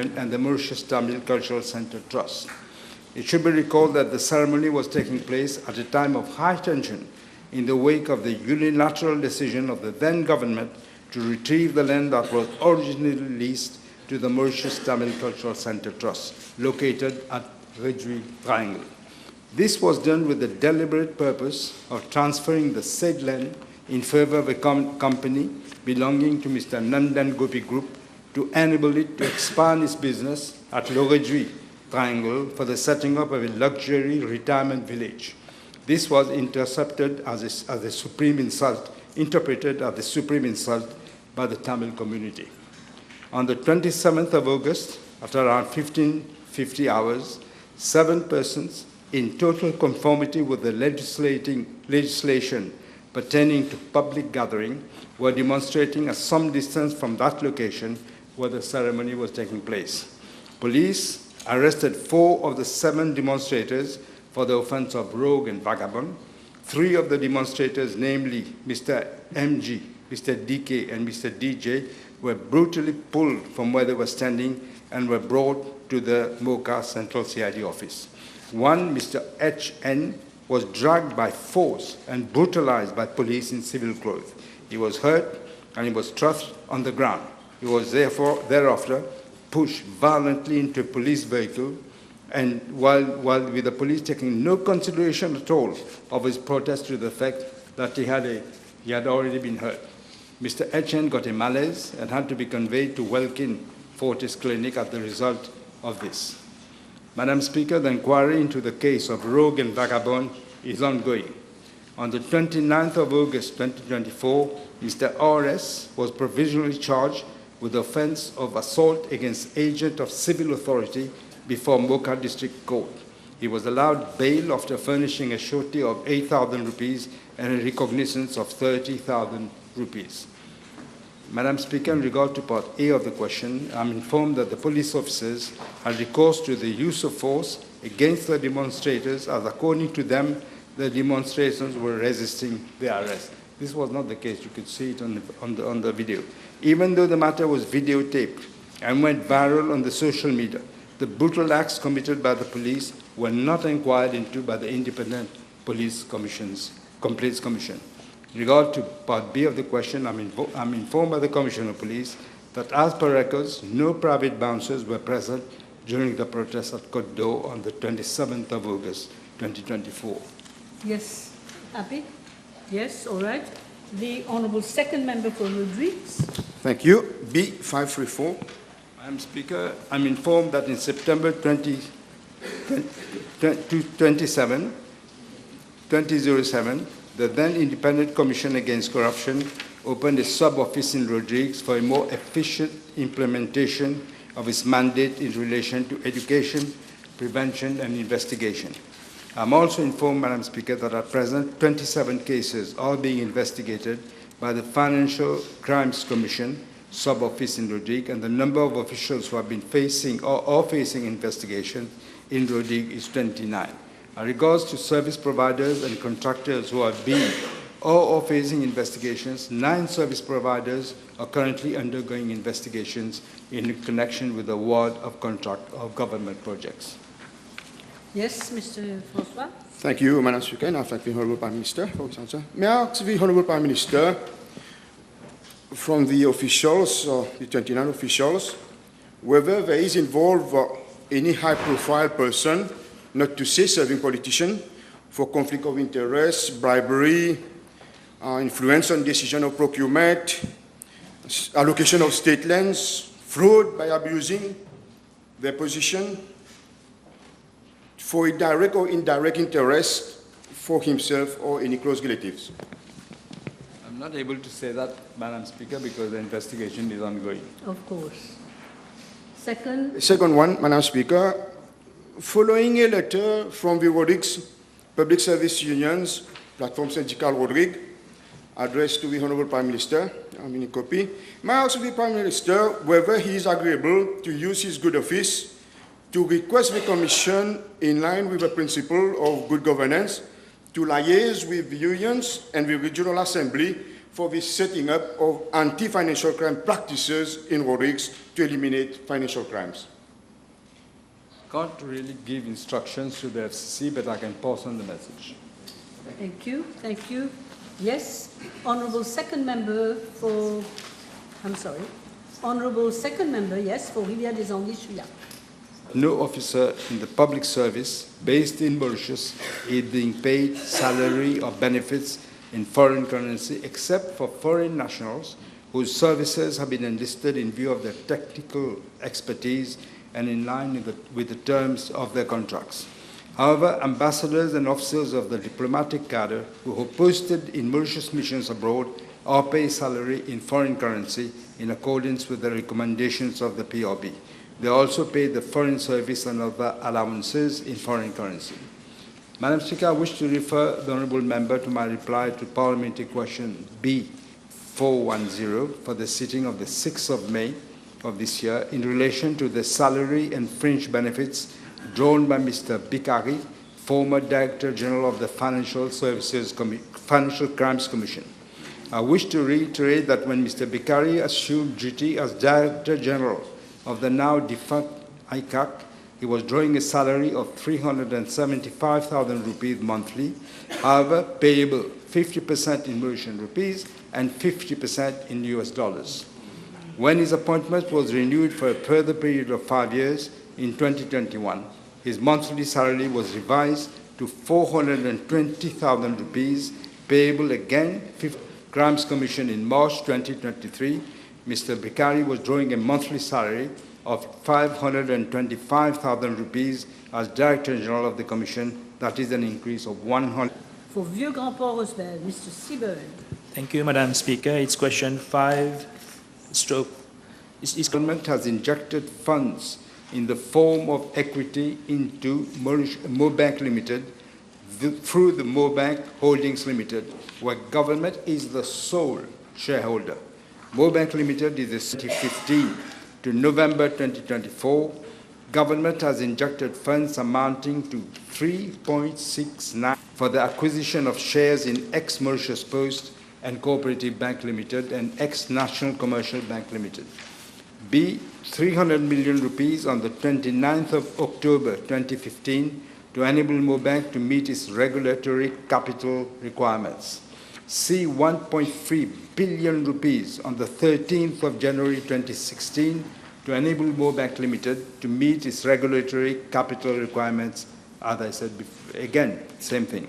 Union and the Mauritius Tamil Cultural Center Trust. It should be recalled that the ceremony was taking place at a time of high tension in the wake of the unilateral decision of the then government to retrieve the land that was originally leased to the Mauritius Tamil Cultural Center Trust, located at Rodrigues Triangle. This was done with the deliberate purpose of transferring the said land in favor of a company belonging to Mr. Nandan Gopi Group to enable it to expand its business at Rodrigues Triangle for the setting up of a luxury retirement village. This was interpreted as a supreme insult by the Tamil community. On the 27th of August, after around 1550 hours, 7 persons, in total conformity with the legislation pertaining to public gathering, were demonstrating at some distance from that location where the ceremony was taking place. Police arrested 4 of the 7 demonstrators for the offense of rogue and vagabond. 3 of the demonstrators, namely Mr. MG, Mr. DK, and Mr. DJ, were brutally pulled from where they were standing and were brought to the Mocha Central CID office. 1, Mr. HN, was dragged by force and brutalized by police in civil clothes. He was hurt and he was thrust on the ground. He was thereafter pushed violently into a police vehicle, and while with the police taking no consideration at all of his protest to the fact that he had already been hurt. Mr. HN got a malaise and had to be conveyed to Welkin Fortis Clinic as the result of this. Madam Speaker, the inquiry into the case of rogue and vagabond is ongoing. On the 29th of August 2024, Mr. RS was provisionally charged with the offense of assault against agent of civil authority before Mocha District Court. He was allowed bail after furnishing a surety of 8,000 rupees and a recognizance of 30,000 rupees. Madam Speaker, in regard to Part A of the question, I'm informed that the police officers had recourse to the use of force against the demonstrators, as according to them, the demonstrators were resisting the arrest. This was not the case. You could see it on the video. Even though the matter was videotaped and went viral on the social media, the brutal acts committed by the police were not inquired into by the Independent Police Complaints Commission. In regard to Part B of the question, I'm informed by the Commissioner of Police that as per records, no private bouncers were present during the protest at Côte d'Or on the 27th of August, 2024. Yes, Abby? Yes, all right. The Honourable Second Member for Rodrigues. Thank you. B534. Madam Speaker, I'm informed that in September 2007, the then Independent Commission Against Corruption opened a sub-office in Rodrigues for a more efficient implementation of its mandate in relation to education, prevention, and investigation. I'm also informed, Madam Speaker, that at present 27 cases are being investigated by the Financial Crimes Commission sub-office in Rodrigues, and the number of officials who have been facing or are facing investigation in Rodrigues is 29. In regards to service providers and contractors who have been or are facing investigations, 9 service providers are currently undergoing investigations in connection with the award of contract of government projects. Yes, Mr. François. Thank you, Madam Speaker, and I thank the Honourable Prime Minister for his answer. May I ask the Honourable Prime Minister, from the officials, the 29 officials, whether there is involved any high-profile person, not to say serving politician, for conflict of interest, bribery, influence on decision of procurement, allocation of state lands, fraud by abusing their position, for a direct or indirect interest for himself or any close relatives. I'm not able to say that, Madam Speaker, because the investigation is ongoing. Of course. Second. Second one, Madam Speaker, following a letter from the Rodrigues Public Service Unions, Platform Syndical Rodrigues, addressed to the Honourable Prime Minister, I'm in a copy, may I ask the Prime Minister whether he is agreeable to use his good office to request the Commission, in line with the principle of good governance, to liaise with the unions and the Regional Assembly for the setting up of anti-financial crime practices in Rodrigues to eliminate financial crimes. Can't really give instructions to the FCC, but I can pass on the message. Thank you. Thank you. Yes, Honourable Second Member for... I'm sorry. Honourable Second Member, yes, for Rivière des Anguilles, Chouilla. No officer in the public service based in Mauritius is being paid salary or benefits in foreign currency except for foreign nationals whose services have been enlisted in view of their technical expertise and in line with the terms of their contracts. However, ambassadors and officers of the diplomatic cadre who are posted in Mauritius missions abroad are paid salary in foreign currency in accordance with the recommendations of the PRB. They also pay the foreign service and other allowances in foreign currency. Madam Speaker, I wish to refer the Honourable Member to my reply to Parliamentary Question B410 for the sitting of the 6th of May of this year in relation to the salary and fringe benefits drawn by Mr. Bikari, former Director General of the Financial Crimes Commission. I wish to reiterate that when Mr. Bikari assumed duty as Director General of the now defunct ICAC, he was drawing a salary of 375,000 rupees monthly, however, payable 50% in Mauritian rupees and 50% in US dollars. When his appointment was renewed for a further period of 5 years in 2021, his monthly salary was revised to 420,000 rupees, payable again 50 Crimes Commission in March 2023. Mr. Bikari was drawing a monthly salary of 525,000 rupees as Director General of the Commission. That is an increase of 100. For Vieux Grand Port Roosevelt, Mr. Seaburn. Thank you, Madam Speaker. It's question 5 stroke. Government has injected funds in the form of equity into Maubank Limited through the Maubank Holdings Limited, where government is the sole shareholder. Maubank Limited is a 2015 to November 2024. Government has injected funds amounting to 3.69 for the acquisition of shares in ex-Mauritius Post and Cooperative Bank Limited and ex-National Commercial Bank Limited. B. 300 million rupees on the 29th of October 2015 to enable Maubank to meet its regulatory capital requirements. C. 1.3 billion rupees on the 13th of January 2016 to enable Maubank Limited to meet its regulatory capital requirements. As I said before, again, same thing.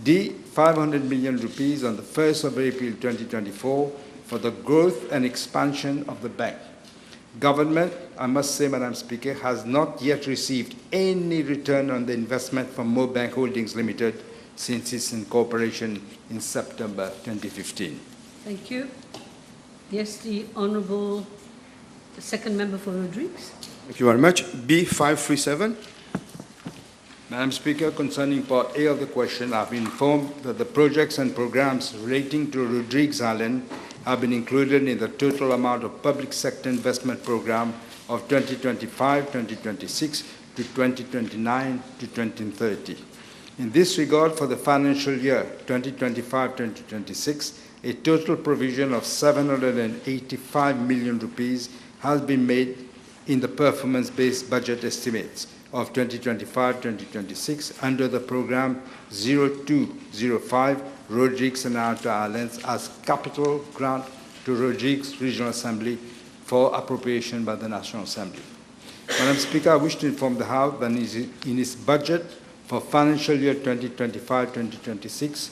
D. 500 million rupees on the 1st of April 2024 for the growth and expansion of the bank. Government, I must say, Madam Speaker, has not yet received any return on the investment from Maubank Holdings Limited since its incorporation in September 2015. Thank you. Yes, the Honourable Second Member for Rodrigues. Thank you very much. B537. Madam Speaker, concerning Part A of the question, I have been informed that the projects and programs relating to Rodrigues Island have been included in the total amount of public sector investment program of 2025-2026 to 2029 to 2030. In this regard, for the financial year 2025-2026, a total provision of 785 million rupees has been made in the performance-based budget estimates of 2025-2026 under the program 0205 Rodrigues and Outer Islands as capital grant to Rodrigues Regional Assembly for appropriation by the National Assembly. Madam Speaker, I wish to inform the House that in its budget for financial year 2025-2026,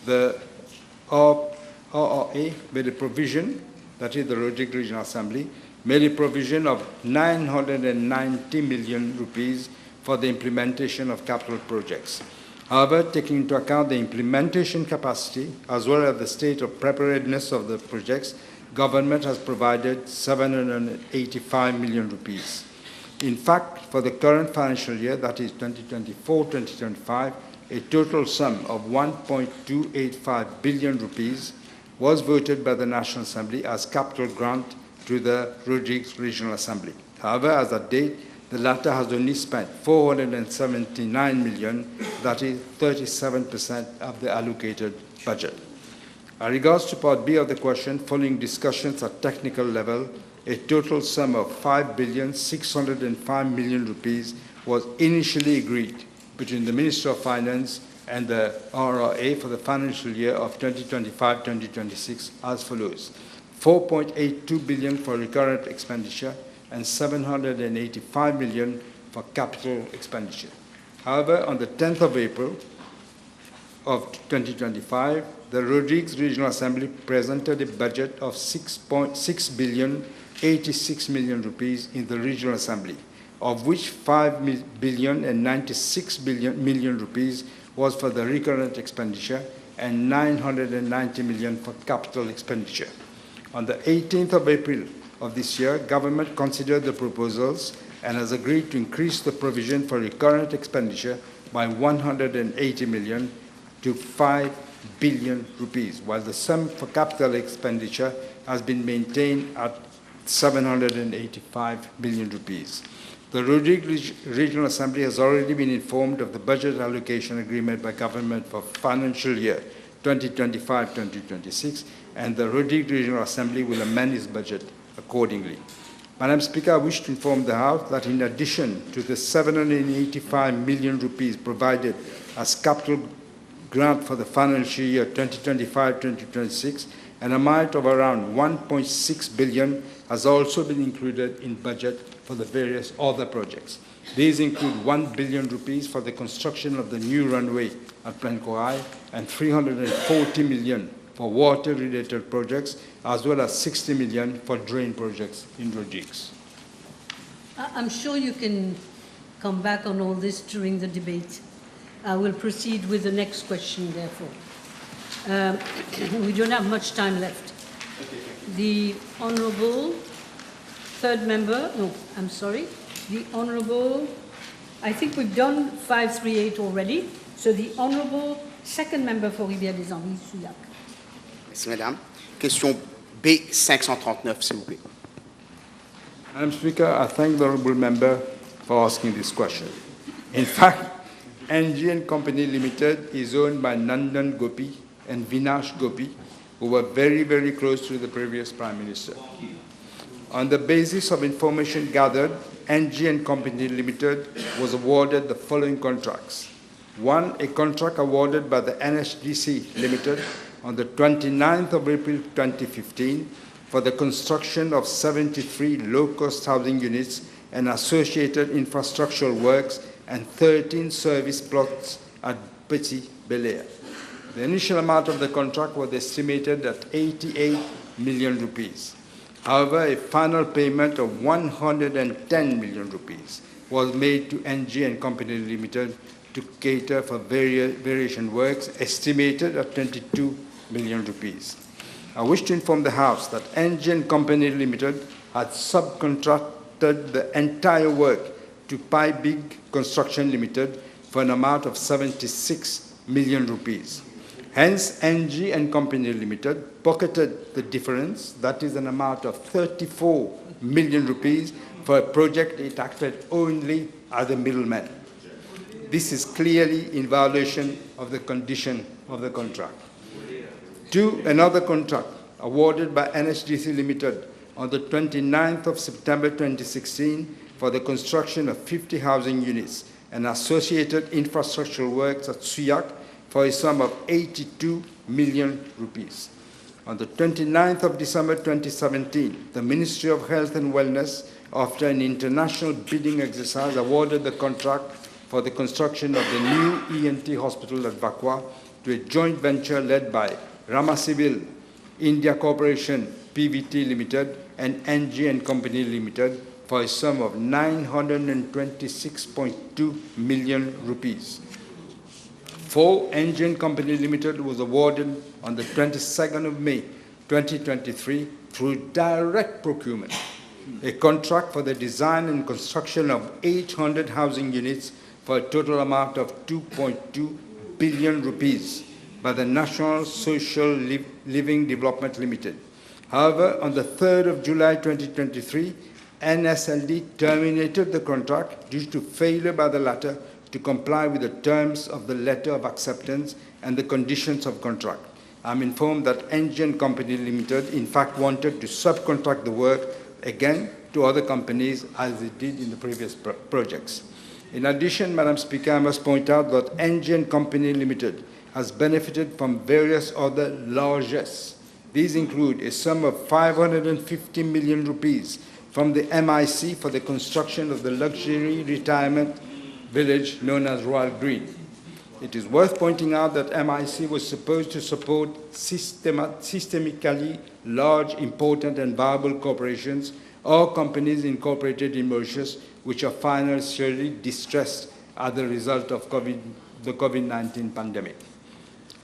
the RRA made a provision, that is the Rodrigues Regional Assembly, made a provision of 990 million rupees for the implementation of capital projects. However, taking into account the implementation capacity as well as the state of preparedness of the projects, government has provided 785 million rupees. In fact, for the current financial year, that is 2024-2025, a total sum of 1.285 billion rupees was voted by the National Assembly as capital grant to the Rodrigues Regional Assembly. However, as at date, the latter has only spent 479 million, that is 37% of the allocated budget. As regards to Part B of the question, following discussions at technical level, a total sum of 5,605 million rupees was initially agreed between the Minister of Finance and the RRA for the financial year of 2025-2026 as follows: 4.82 billion for recurrent expenditure and 785 million for capital expenditure. However, on the 10th of April of 2025, the Rodrigues Regional Assembly presented a budget of 6 billion 86 million rupees in the Regional Assembly, of which 5 billion and 96 million rupees was for the recurrent expenditure and 990 million for capital expenditure. On the 18th of April of this year, government considered the proposals and has agreed to increase the provision for recurrent expenditure by 180 million to 5 billion rupees, while the sum for capital expenditure has been maintained at 785 million rupees. The Rodrigues Regional Assembly has already been informed of the budget allocation agreement by government for financial year 2025-2026, and the Rodrigues Regional Assembly will amend its budget accordingly. Madam Speaker, I wish to inform the House that in addition to the 785 million rupees provided as capital grant for the financial year 2025-2026, an amount of around 1.6 billion has also been included in budget for the various other projects. These include 1 billion rupees for the construction of the new runway at Penkorai and 340 million for water-related projects, as well as 60 million for drain projects in Rodrigues. I'm sure you can come back on all this during the debate. I will proceed with the next question, therefore. We don't have much time left. The Honourable third member, no, I'm sorry, the Honourable, I think we've done 538 already, so the Honourable second member for Rivière-des-Anguilles, Souillac. Merci, Madame. Question B539, s'il vous plaît. Madam Speaker, I thank the Honourable Member for asking this question. In fact, NG & Company Limited is owned by Nandan Gopi and Vinash Gopi, who were very, very close to the previous Prime Minister. On the basis of information gathered, NG & Company Limited was awarded the following contracts. One, a contract awarded by the NSDC Limited on the 29th of April 2015 for the construction of 73 low-cost housing units and associated infrastructural works and 13 service plots at Petit Bel-Air. The initial amount of the contract was estimated at 88 million rupees. However, a final payment of 110 million rupees was made to NG & Company Limited to cater for variation works estimated at 22 million rupees. I wish to inform the House that NG & Company Limited had subcontracted the entire work to Pi Big Construction Limited for an amount of 76 million rupees. Hence, NG & Company Limited pocketed the difference, that is an amount of 34 million rupees, for a project it acted only as a middleman. This is clearly in violation of the condition of the contract. Two, another contract awarded by NSDC Limited on the 29th of September 2016 for the construction of 50 housing units and associated infrastructural works at Souillac for a sum of 82 million rupees. On the 29th of December 2017, the Ministry of Health and Wellness, after an international bidding exercise, awarded the contract for the construction of the new ENT hospital at Vakwa to a joint venture led by Rama Civil, India Corporation, PVT Limited, and NG & Company Limited for a sum of 926.2 million rupees. 4, NG & Company Limited was awarded on the 22nd of May 2023 through direct procurement a contract for the design and construction of 800 housing units for a total amount of 2.2 billion rupees by the National Social Living Development Limited. However, on the 3rd of July 2023, NSLD terminated the contract due to failure by the latter to comply with the terms of the letter of acceptance and the conditions of contract. I'm informed that NG & Company Limited, in fact, wanted to subcontract the work again to other companies as it did in the previous projects. In addition, Madam Speaker, I must point out that NG & Company Limited has benefited from various other largesse. These include a sum of 550 million rupees from the MIC for the construction of the luxury retirement village known as Royal Green. It is worth pointing out that MIC was supposed to support systemically large, important, and viable corporations or companies incorporated in Mauritius which are financially distressed as a result of the COVID-19 pandemic.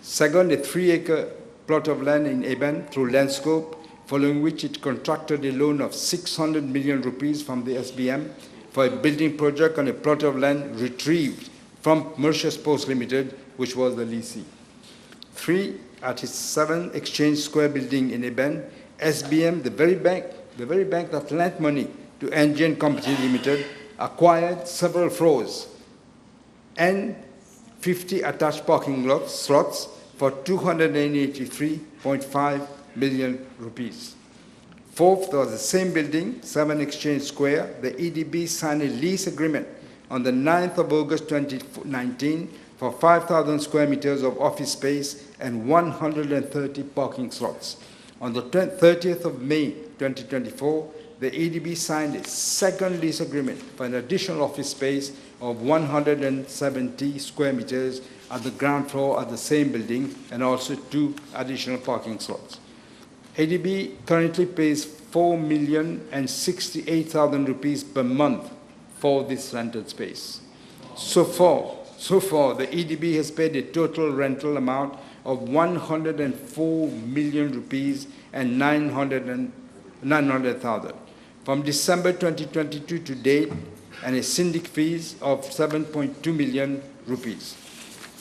Second, a 3-acre plot of land in Eben through Landscope, following which it contracted a loan of 600 million rupees from the SBM for a building project on a plot of land retrieved from Mauritius Post Limited, which was the lessee. 3, at its 7 Exchange Square building in Eben, SBM, the very bank that lent money to NG & Company Limited, acquired several floors and 50 attached parking slots for 283.5 million rupees. Fourth, there was the same building, 7 Exchange Square. The EDB signed a lease agreement on the 9th of August 2019 for 5,000 square meters of office space and 130 parking slots. On the 30th of May 2024, the EDB signed a second lease agreement for an additional office space of 170 square meters at the ground floor at the same building and also 2 additional parking slots. ADB currently pays 4,068,000 rupees per month for this rented space. So far, the EDB has paid a total rental amount of 104 million rupees and 900,000 from December 2022 to date, and a syndic fees of 7.2 million rupees.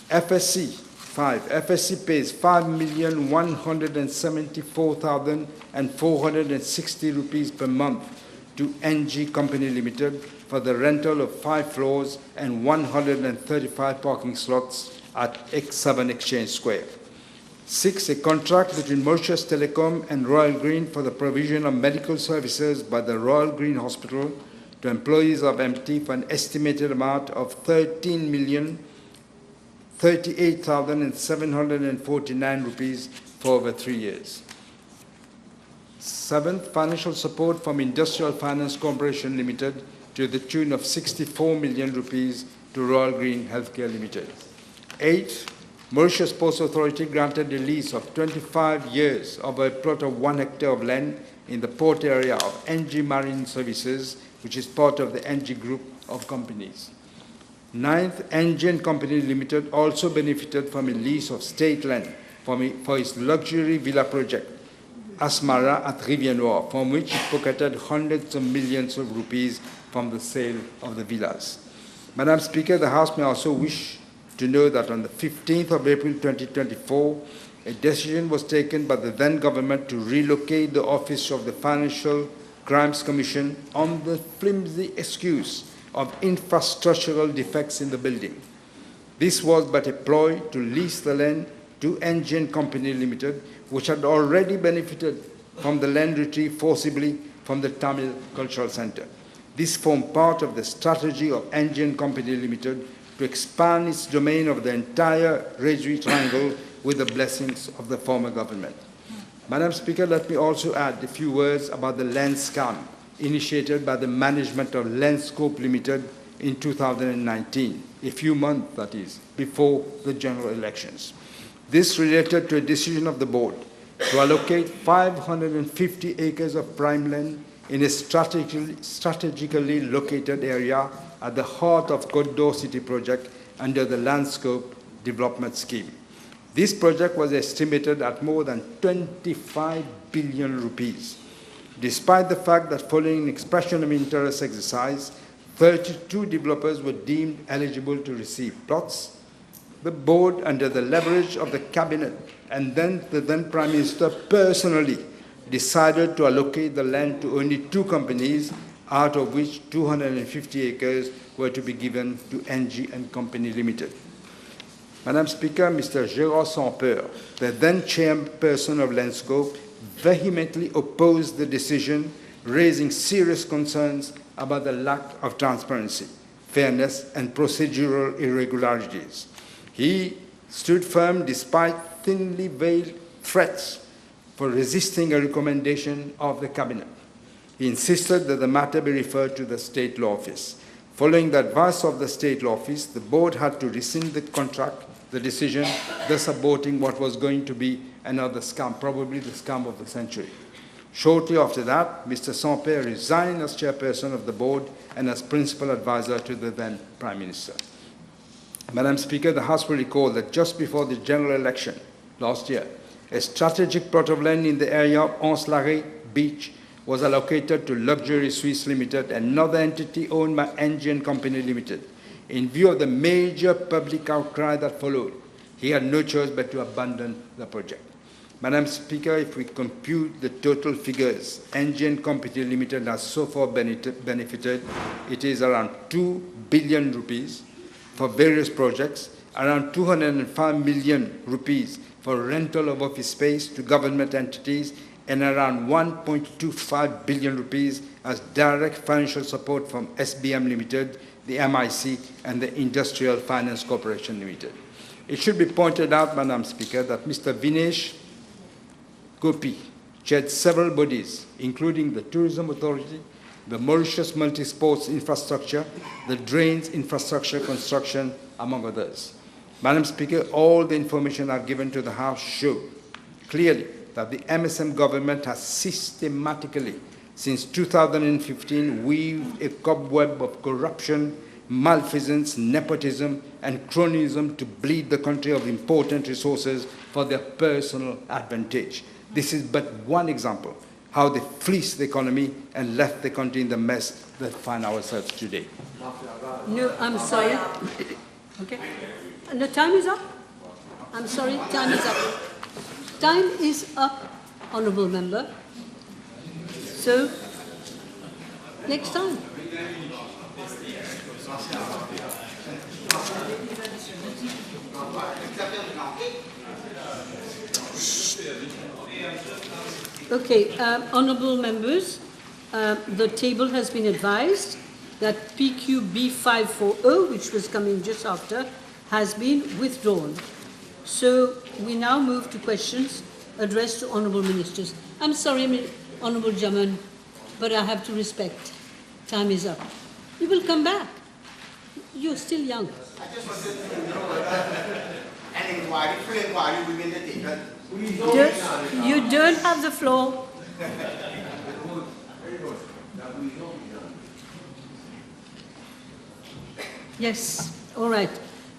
FSC pays 5,174,460 rupees per month to NG Company Limited for the rental of 5 floors and 135 parking slots at X7 Exchange Square. 6, a contract between Mauritius Telecom and Royal Green for the provision of medical services by the Royal Green Hospital to employees of MT for an estimated amount of 13,038,749 rupees for over 3 years. 7th, financial support from Industrial Finance Corporation Limited to the tune of 64 million rupees to Royal Green Healthcare Limited. 8th, Mauritius Post Authority granted a lease of 25 years of a plot of 1 hectare of land in the port area of NG Marine Services, which is part of the NG Group of companies. 9th, NG & Company Limited also benefited from a lease of state land for its luxury villa project, Asmara at Rivière, from which it pocketed hundreds of millions of rupees from the sale of the villas. Madam Speaker, the House may also wish to know that on the 15th of April 2024, a decision was taken by the then government to relocate the office of the Financial Crimes Commission on the flimsy excuse of infrastructural defects in the building. This was but a ploy to lease the land to NG & Company Limited, which had already benefited from the land retrieved forcibly from the Tamil Cultural Center. This formed part of the strategy of NG & Company Limited to expand its domain of the entire Rajwi Triangle with the blessings of the former government. Madam Speaker, let me also add a few words about the land scam initiated by the management of Landscope Limited in 2019, a few months, that is, before the general elections. This related to a decision of the board to allocate 550 acres of prime land in a strategically located area at the heart of Côte d'Or City project under the Landscope Development Scheme. This project was estimated at more than 25 billion rupees. Despite the fact that following an expression of interest exercise, 32 developers were deemed eligible to receive plots, the board, under the leverage of the cabinet and then the then Prime Minister personally, decided to allocate the land to only 2 companies, out of which 250 acres were to be given to NG & Company Limited. Madam Speaker, Mr. Gérard Sans-Peur, the then chairperson of Landscope, vehemently opposed the decision, raising serious concerns about the lack of transparency, fairness, and procedural irregularities. He stood firm despite thinly veiled threats for resisting a recommendation of the Cabinet. He insisted that the matter be referred to the State Law Office. Following the advice of the State Law Office, the board had to rescind the contract, the decision, thus aborting what was going to be another scam, probably the scam of the century. Shortly after that, Mr. Sans-Peur resigned as chairperson of the board and as principal advisor to the then Prime Minister. Madam Speaker, the House will recall that just before the general election last year, a strategic plot of land in the area of Anse-Larrey Beach was allocated to Luxury Suisse Limited, another entity owned by NGN Company Limited. In view of the major public outcry that followed, he had no choice but to abandon the project. Madam Speaker, if we compute the total figures NGN Company Limited has so far benefited, it is around 2 billion rupees for various projects, around 205 million rupees for rental of office space to government entities, and around 1.25 billion rupees as direct financial support from SBM Limited, the MIC, and the Industrial Finance Corporation Limited. It should be pointed out, Madam Speaker, that Mr. Vinesh Gopi chaired several bodies, including the Tourism Authority, the Mauritius Multi-Sports Infrastructure, the Drains Infrastructure Construction, among others. Madam Speaker, all the information I've given to the House show clearly that the MSM government has systematically, since 2015, weaved a cobweb of corruption, malfeasance, nepotism, and cronyism to bleed the country of important resources for their personal advantage. This is but one example how they fleeced the economy and left the country in the mess that we find ourselves today. No, I'm sorry. Okay. And the time is up. I'm sorry, time is up. Time is up, Honourable Member. So, next time. Okay, Honourable Members, the table has been advised that PQB 540, which was coming just after, has been withdrawn. So we now move to questions addressed to Honourable Ministers. I'm sorry, Honourable Jaman, but I have to respect. Time is up. You will come back. You're still young. I just wanted to know an inquiry, full inquiry will be in the table. You don't have the floor. Yes, all right.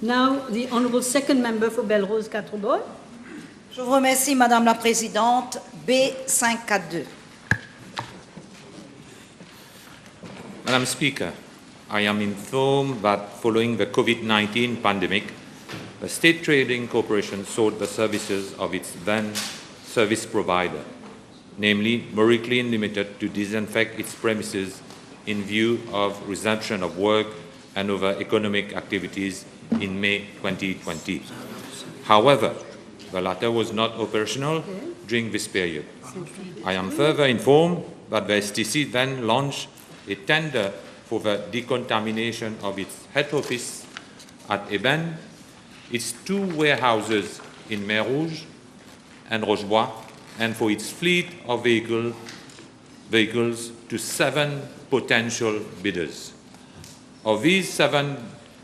Now, the Honourable Second Member for Belrose Quatre-Bornes. Je vous remercie, Madame la Présidente. B542. Madam Speaker, I am informed that following the COVID-19 pandemic, the State Trading Corporation sold the services of its then service provider, namely Moriclean Limited, to disinfect its premises in view of resumption of work and other economic activities in May 2020. However, the latter was not operational during this period. I am further informed that the STC then launched a tender for the decontamination of its head office at Eben, its 2 warehouses in Mer Rouge and Rochebois, and for its fleet of vehicles to 7 potential bidders. Of these 7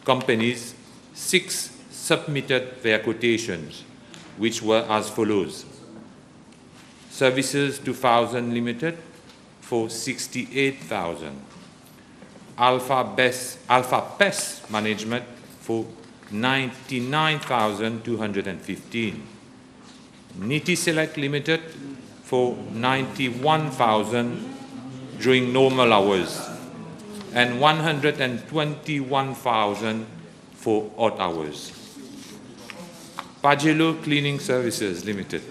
companies, 6 submitted their quotations, which were as follows: Services 2000 Limited for 68,000, Alpha Pest Management for 99,215, Niti Select Limited for 91,000 during normal hours, and 121,000 for odd hours. Pagello Cleaning Services Limited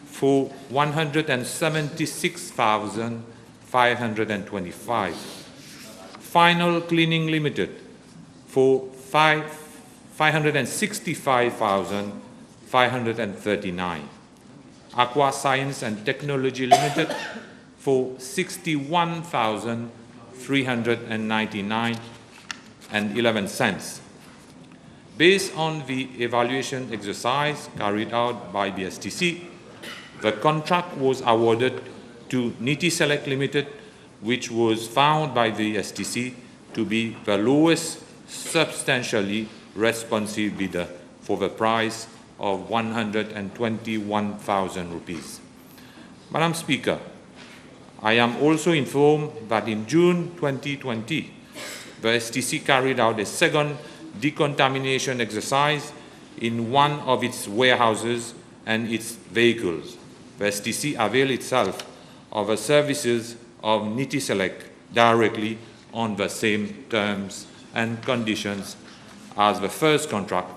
for 176,525. Final Cleaning Limited for 565,539. Aqua Science and Technology Limited for 61,399 and 11 cents. Based on the evaluation exercise carried out by the STC, the contract was awarded to Niti Select Limited, which was found by the STC to be the lowest substantially responsive bidder for the price of 121,000 rupees. Madam Speaker, I am also informed that in June 2020, the STC carried out a second decontamination exercise in one of its warehouses and its vehicles. The STC availed itself of the services of Niti Select directly on the same terms and conditions as the first contract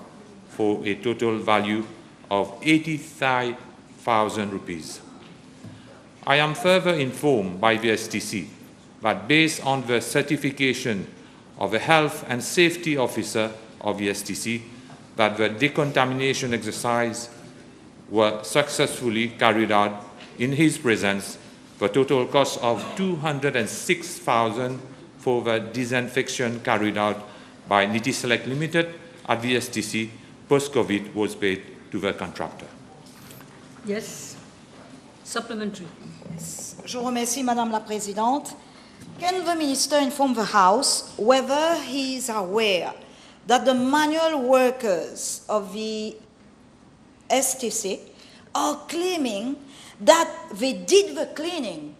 for a total value of 85,000 rupees. I am further informed by the STC that based on the certification of the health and safety officer of the STC that the decontamination exercise were successfully carried out in his presence, the total cost of 206,000 for the disinfection carried out by Niti Select Limited at the STC post-COVID was paid to the contractor. Yes. Supplementary. Je vous remercie, Madame la Présidente. Can the Minister inform the House whether he is aware that the manual workers of the STC are claiming that they did the cleaning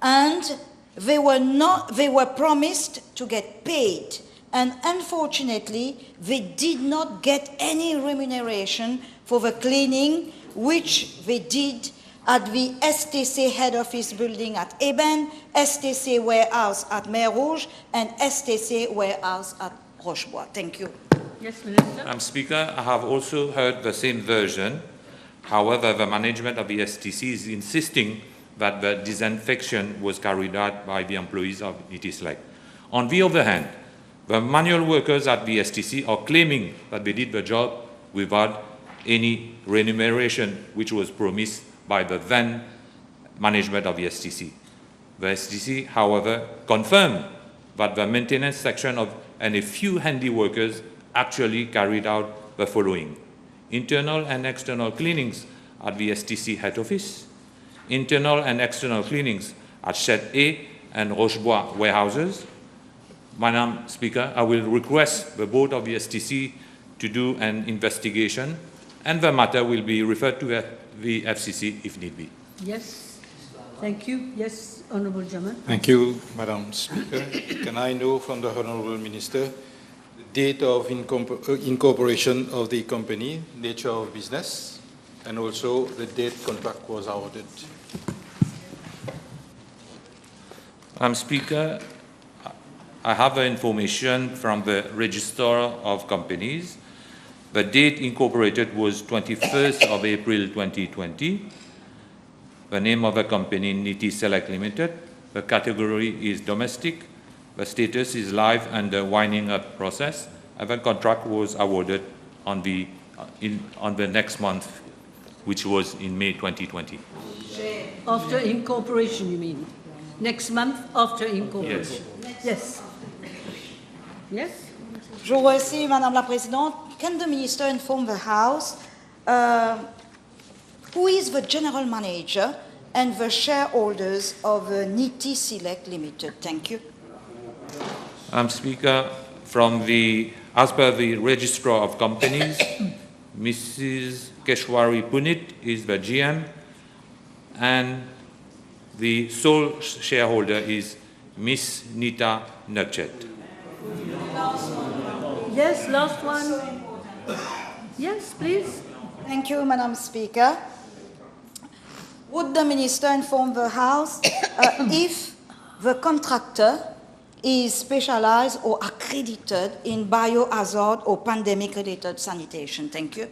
and they were promised to get paid, and unfortunately they did not get any remuneration for the cleaning which they did at the STC head office building at Eben, STC warehouse at Mer Rouge, and STC warehouse at Rochebois. Thank you. Yes, Minister. Madam Speaker, I have also heard the same version. However, the management of the STC is insisting that the disinfection was carried out by the employees of Niti Select. On the other hand, the manual workers at the STC are claiming that they did the job without any remuneration which was promised by the then management of the STC. The STC, however, confirmed that the maintenance section and a few handy workers actually carried out the following: internal and external cleanings at the STC head office, internal and external cleanings at Shed A and Rochebois warehouses. Madam Speaker, I will request the board of the STC to do an investigation, and the matter will be referred to the FCC if need be. Yes. Thank you. Yes, Honourable Jamal. Thank you, Madam Speaker. Can I know from the Honourable Minister the date of incorporation of the company, nature of business, and also the date contract was awarded? Madam Speaker, I have the information from the Registrar of Companies. The date incorporated was 21st of April 2020. The name of the company, Niti Select Limited. The category is domestic. The status is live under winding up process. And the contract was awarded on the next month, which was in May 2020. After incorporation, you mean? Next month after incorporation? Yes. Yes? Je vous remercie, Madame la Présidente. Can the Minister inform the House who is the General Manager and the shareholders of Niti Select Limited? Thank you. Madam Speaker, as per the Registrar of Companies, Mrs. Keshwari Punit is the GM, and the sole shareholder is Miss Nita Nurchet. Yes, last one. Yes, please. Thank you, Madam Speaker. Would the Minister inform the House if the contractor is specialized or accredited in biohazard or pandemic-related sanitation? Thank you.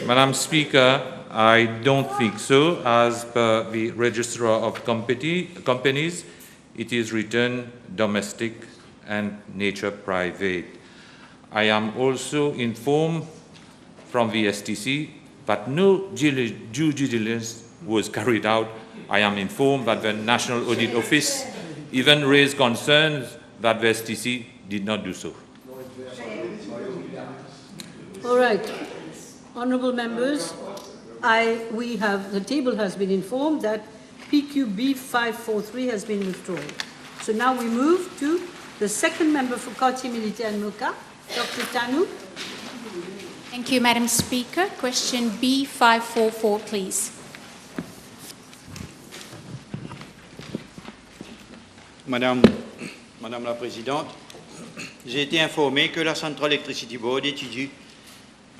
Madam Speaker, I don't think so. As per the Registrar of Companies, it is written domestic and nature private. I am also informed from the STC that no due diligence was carried out. I am informed that the National Audit Office even raised concerns that the STC did not do so. All right. Honourable members, the table has been informed that PQB 543 has been withdrawn. So now we move to the second member for Quartier Militaire and Moka, Dr. Tanu. Thank you, Madam Speaker. Question B544, please. Madame la Présidente, j'ai été informé que la Central Electricity Board étudie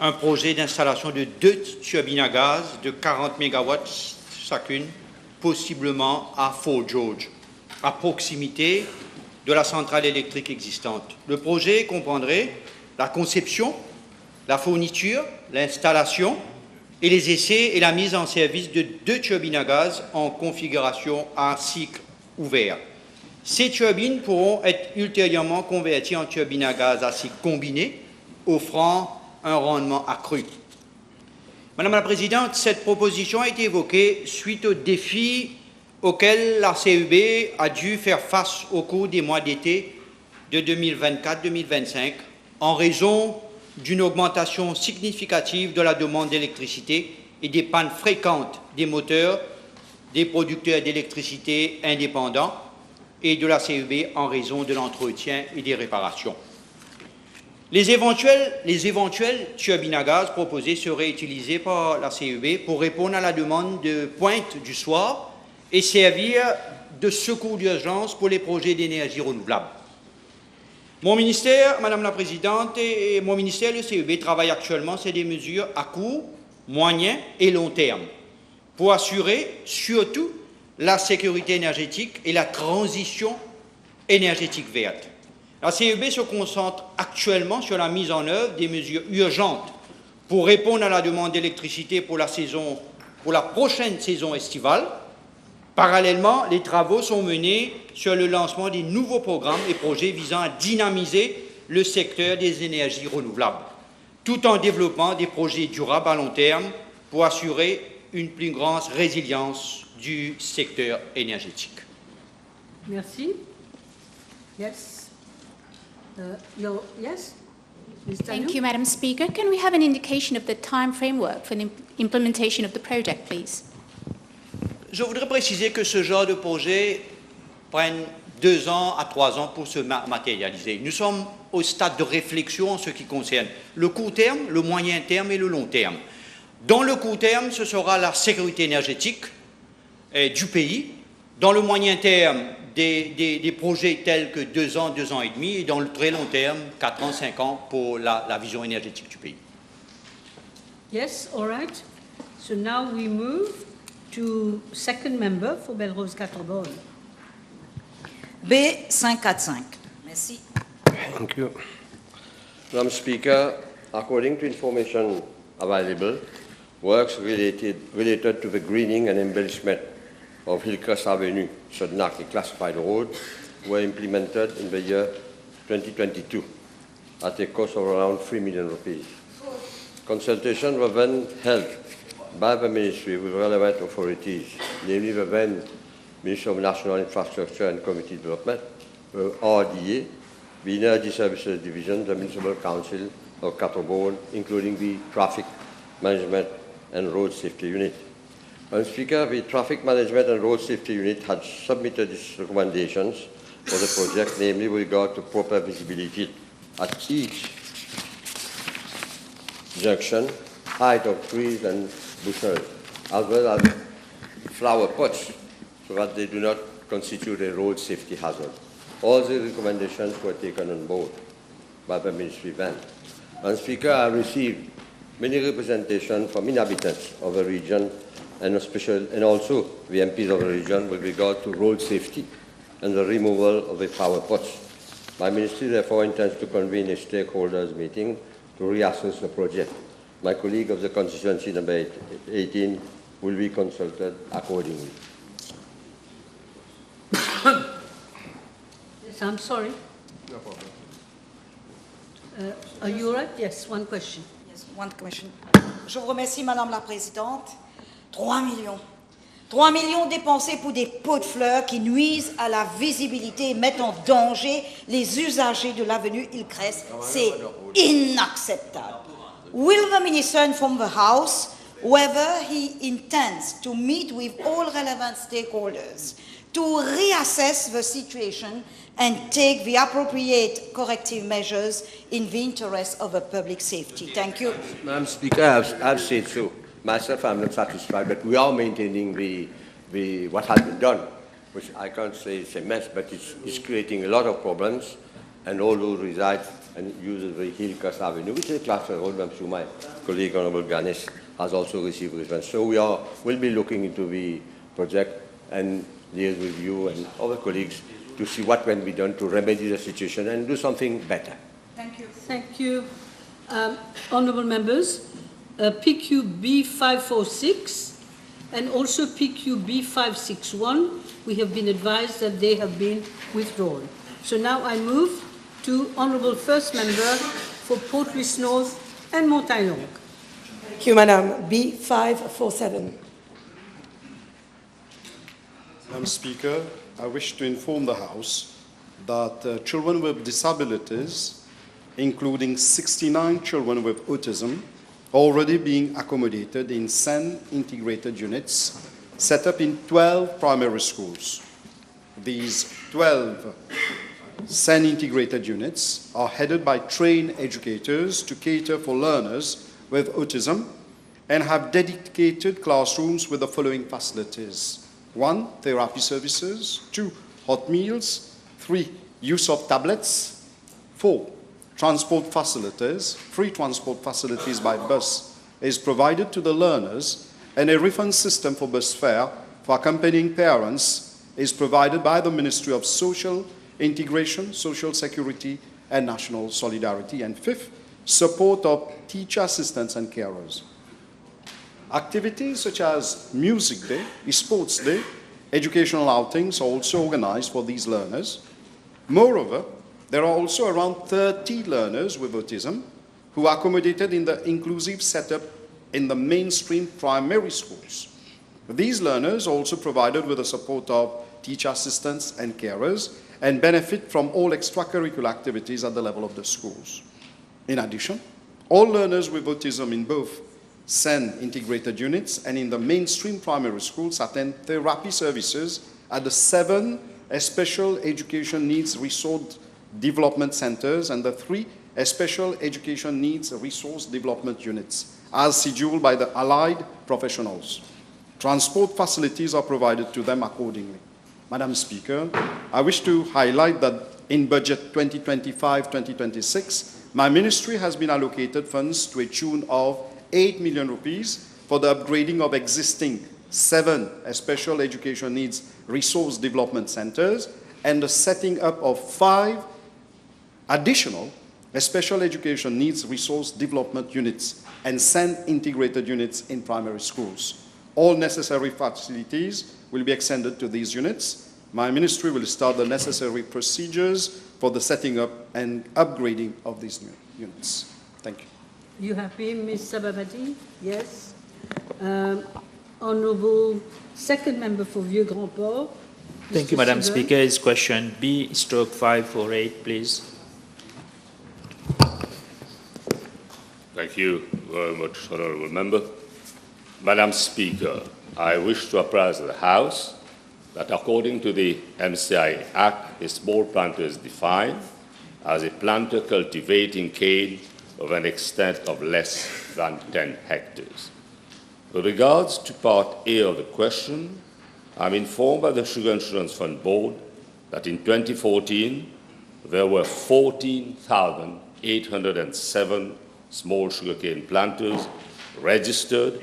un projet d'installation de 2 turbines à gaz de 40 MW chacune, possiblement à Fort George, à proximité de la centrale électrique existante. Le projet comprendrait la conception, la fourniture, l'installation et les essais et la mise en service de 2 turbines à gaz en configuration à cycle ouvert. Ces turbines pourront être ultérieurement converties en turbines à gaz à cycle combiné, offrant un rendement accru. Madame la Présidente, cette proposition a été évoquée suite aux défis auxquels la CEB a dû faire face au cours des mois d'été de 2024-2025 en raison d'une augmentation significative de la demande d'électricité et des pannes fréquentes des moteurs des producteurs d'électricité indépendants et de la CEB en raison de l'entretien et des réparations. Les éventuelles turbines à gaz proposées seraient utilisées par la CEB pour répondre à la demande de pointe du soir et servir de secours d'urgence pour les projets d'énergie renouvelable. Mon ministère, Madame la Présidente, et mon ministère, le CEB, travaillent actuellement sur des mesures à court, moyen et long terme pour assurer surtout la sécurité énergétique et la transition énergétique verte. La CEB se concentre actuellement sur la mise en œuvre des mesures urgentes pour répondre à la demande d'électricité pour la prochaine saison estivale. Parallèlement, les travaux sont menés sur le lancement des nouveaux programmes et projets visant à dynamiser le secteur des énergies renouvelables, tout en développant des projets durables à long terme pour assurer une plus grande résilience du secteur énergétique. Merci. Yes. Yes. Ms. Thank you, Madam Speaker. Can we have an indication of the time framework for the implementation of the project, please? Je voudrais préciser que ce genre de projet prenne 2 ans à 3 ans pour se matérialiser. Nous sommes au stade de réflexion en ce qui concerne le court terme, le moyen terme et le long terme. Dans le court terme, ce sera la sécurité énergétique du pays. Dans le moyen terme, des projets tels que 2 ans, 2 ans et demi, et dans le très long terme, 4 ans, 5 ans pour la vision énergétique du pays. Yes, all right. So now we move to second member for Belrose Catobon. B545. Merci. Thank you. Madam Speaker, according to information available, works related to the greening and embellishment of Hillcrest Avenue, Sudnaki classified road, were implemented in the year 2022 at a cost of around 3 million rupees. Consultations were then held by the Ministry with relevant authorities, namely the then Minister of National Infrastructure and Community Development, the RDA, the Energy Services Division, the Municipal Council of Catobon, including the Traffic Management and Road Safety Unit. Madam Speaker, the Traffic Management and Road Safety Unit had submitted its recommendations for the project, namely with regard to proper visibility at each junction, height of trees and bushes, as well as flower pots, so that they do not constitute a road safety hazard. All the recommendations were taken on board by the Ministry then. Madam Speaker, I received many representations from inhabitants of the region and also the MPs of the region with regard to road safety and the removal of the flower pots. My ministry therefore intends to convene a stakeholders meeting to reassess the project. My colleague of the constituency number 18 will be consulted accordingly. Yes, I'm sorry. No problem. Are you all right? Yes, one question. Yes, one question. Je vous remercie, Madame la Présidente. 3 millions. 3 millions dépensés pour des pots de fleurs qui nuisent à la visibilité et mettent en danger les usagers de l'avenue Hillcrest. C'est inacceptable. Will the Minister inform the House whether he intends to meet with all relevant stakeholders to reassess the situation and take the appropriate corrective measures in the interest of the public safety? Thank you. Madam Speaker, I've said so. Myself, I'm not satisfied, but we are maintaining what has been done, which I can't say it's a mess, but it's creating a lot of problems, and all those reside and use the Hillcrest Avenue, which is a class road. I'm sure my colleague, Honorable Ganesh, has also received response. So we'll be looking into the project and liaise with you and other colleagues to see what can be done to remedy the situation and do something better. Thank you. Thank you. Honourable members, PQB 546 and also PQB 561, we have been advised that they have been withdrawn. So now I move to Honourable First Member for Port Louis North and Montagnard. Thank you, Madam. B547. Madam Speaker, I wish to inform the House that children with disabilities, including 69 children with autism, are already being accommodated in 10 integrated units set up in 12 primary schools. These 12 10 integrated units are headed by trained educators to cater for learners with autism and have dedicated classrooms with the following facilities: 1, therapy services; 2, hot meals; 3, use of tablets; 4, transport facilities. Free transport facilities by bus is provided to the learners, and a refund system for bus fare for accompanying parents is provided by the Ministry of Social Integration, Social Security, and National Solidarity. And 5th, support of teacher assistants and carers. Activities such as Music Day, Sports Day, educational outings are also organized for these learners. Moreover, there are also around 30 learners with autism who are accommodated in the inclusive setup in the mainstream primary schools. These learners are also provided with the support of teacher assistants and carers and benefit from all extracurricular activities at the level of the schools. In addition, all learners with autism in both SEN integrated units and in the mainstream primary schools attend therapy services at the 7 special education needs resource development centers and the 3 special education needs resource development units, as scheduled by the allied professionals. Transport facilities are provided to them accordingly. Madam Speaker, I wish to highlight that in budget 2025-2026, my ministry has been allocated funds to a tune of 8 million rupees for the upgrading of existing 7 special education needs resource development centers and the setting up of 5 additional special education needs resource development units and 10 integrated units in primary schools. All necessary facilities will be extended to these units. My ministry will start the necessary procedures for the setting up and upgrading of these new units. Thank you. You happy, Ms. Sababati? Yes. Honourable Second Member for Vieux-Grand-Port. Thank you, Madam Speaker. It's question B/548, please. Thank you very much, Honourable Member. Madam Speaker, I wish to apprise the House that according to the MCI Act, a small planter is defined as a planter cultivating cane of an extent of less than 10 hectares. With regards to Part A of the question, I'm informed by the Sugar Insurance Fund Board that in 2014, there were 14,807 small sugarcane planters registered,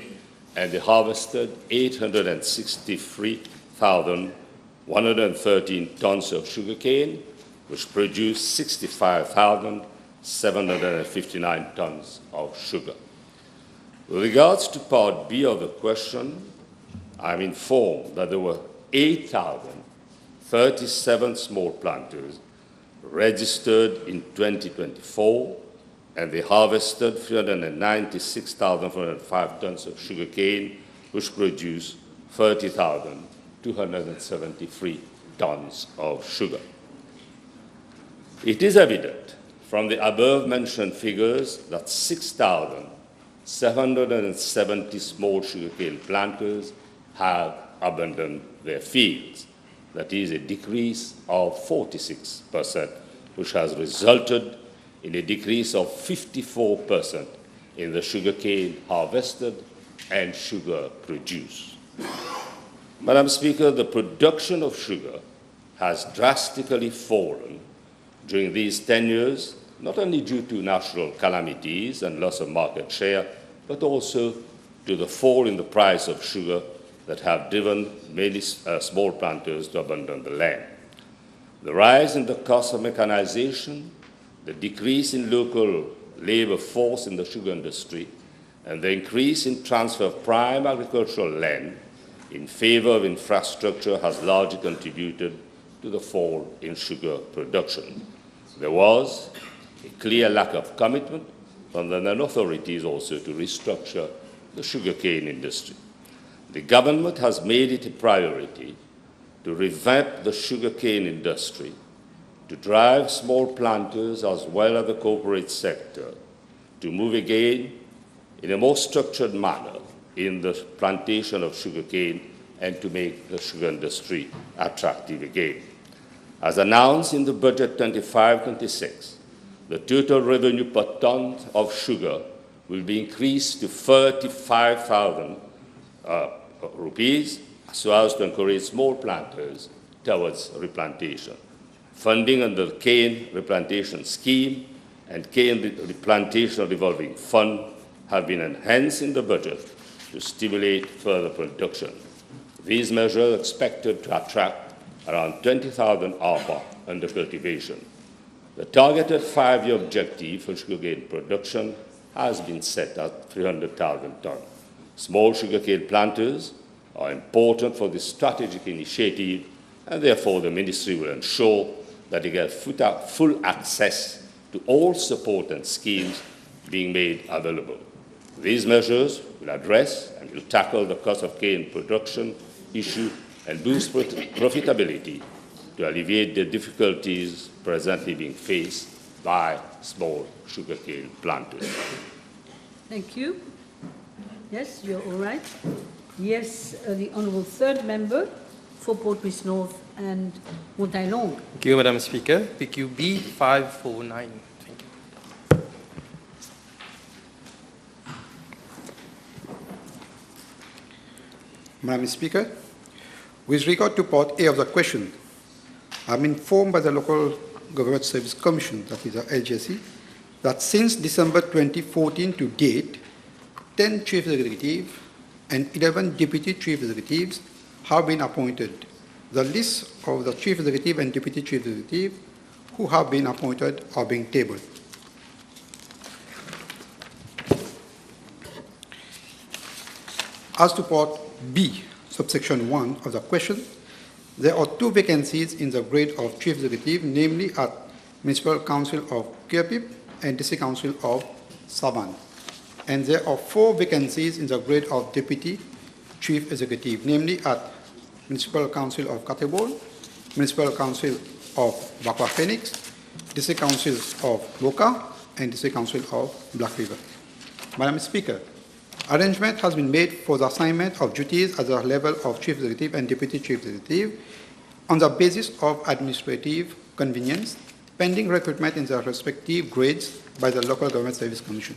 and they harvested 863,113 tons of sugarcane, which produced 65,759 tons of sugar. With regards to Part B of the question, I'm informed that there were 8,037 small planters registered in 2024, and they harvested 396,405 tons of sugarcane, which produced 30,273 tons of sugar. It is evident from the above-mentioned figures that 6,770 small sugarcane planters have abandoned their fields. That is a decrease of 46%, which has resulted in a decrease of 54% in the sugarcane harvested and sugar produced. Madam Speaker, the production of sugar has drastically fallen during these 10 years, not only due to natural calamities and loss of market share, but also to the fall in the price of sugar that have driven many small planters to abandon the land. The rise in the cost of mechanization, the decrease in local labor force in the sugar industry, and the increase in transfer of prime agricultural land in favor of infrastructure has largely contributed to the fall in sugar production. There was a clear lack of commitment from the non-authorities also to restructure the sugarcane industry. The government has made it a priority to revamp the sugarcane industry, to drive small planters as well as the corporate sector to move again in a more structured manner in the plantation of sugarcane and to make the sugar industry attractive again. As announced in the budget 25-26, the total revenue per ton of sugar will be increased to 35,000 rupees so as to encourage small planters towards replantation. Funding under the cane replantation scheme and cane replantation revolving fund have been enhanced in the budget to stimulate further production. These measures are expected to attract around 20,000 ARPA under cultivation. The targeted 5-year objective for sugarcane production has been set at 300,000 tons. Small sugarcane planters are important for this strategic initiative, and therefore the Ministry will ensure that they get full access to all support and schemes being made available. These measures will address and will tackle the cost of cane production issue and boost profitability to alleviate the difficulties presently being faced by small sugarcane planters. Thank you. Yes, you're all right. Yes, the Honourable Third Member for Port-Louis North and Montaillon. Thank you, Madam Speaker. PQB 549. Thank you. Madam Speaker, with regard to Part A of the question, I'm informed by the Local Government Service Commission, that is the LGSC, that since December 2014 to date, 10 chief executives and 11 deputy chief executives have been appointed. The list of the chief executive and deputy chief executive who have been appointed are being tabled. As to Part B, subsection 1 of the question, there are 2 vacancies in the grade of chief executive, namely at Municipal Council of Kirpip and District Council of Saban. And there are 4 vacancies in the grade of deputy chief executive, namely at Municipal Council of Katebol, Municipal Council of Bakwa Phoenix, District Council of Boca, and District Council of Black River. Madam Speaker, arrangement has been made for the assignment of duties at the level of chief executive and deputy chief executive on the basis of administrative convenience, pending recruitment in the respective grades by the Local Government Service Commission.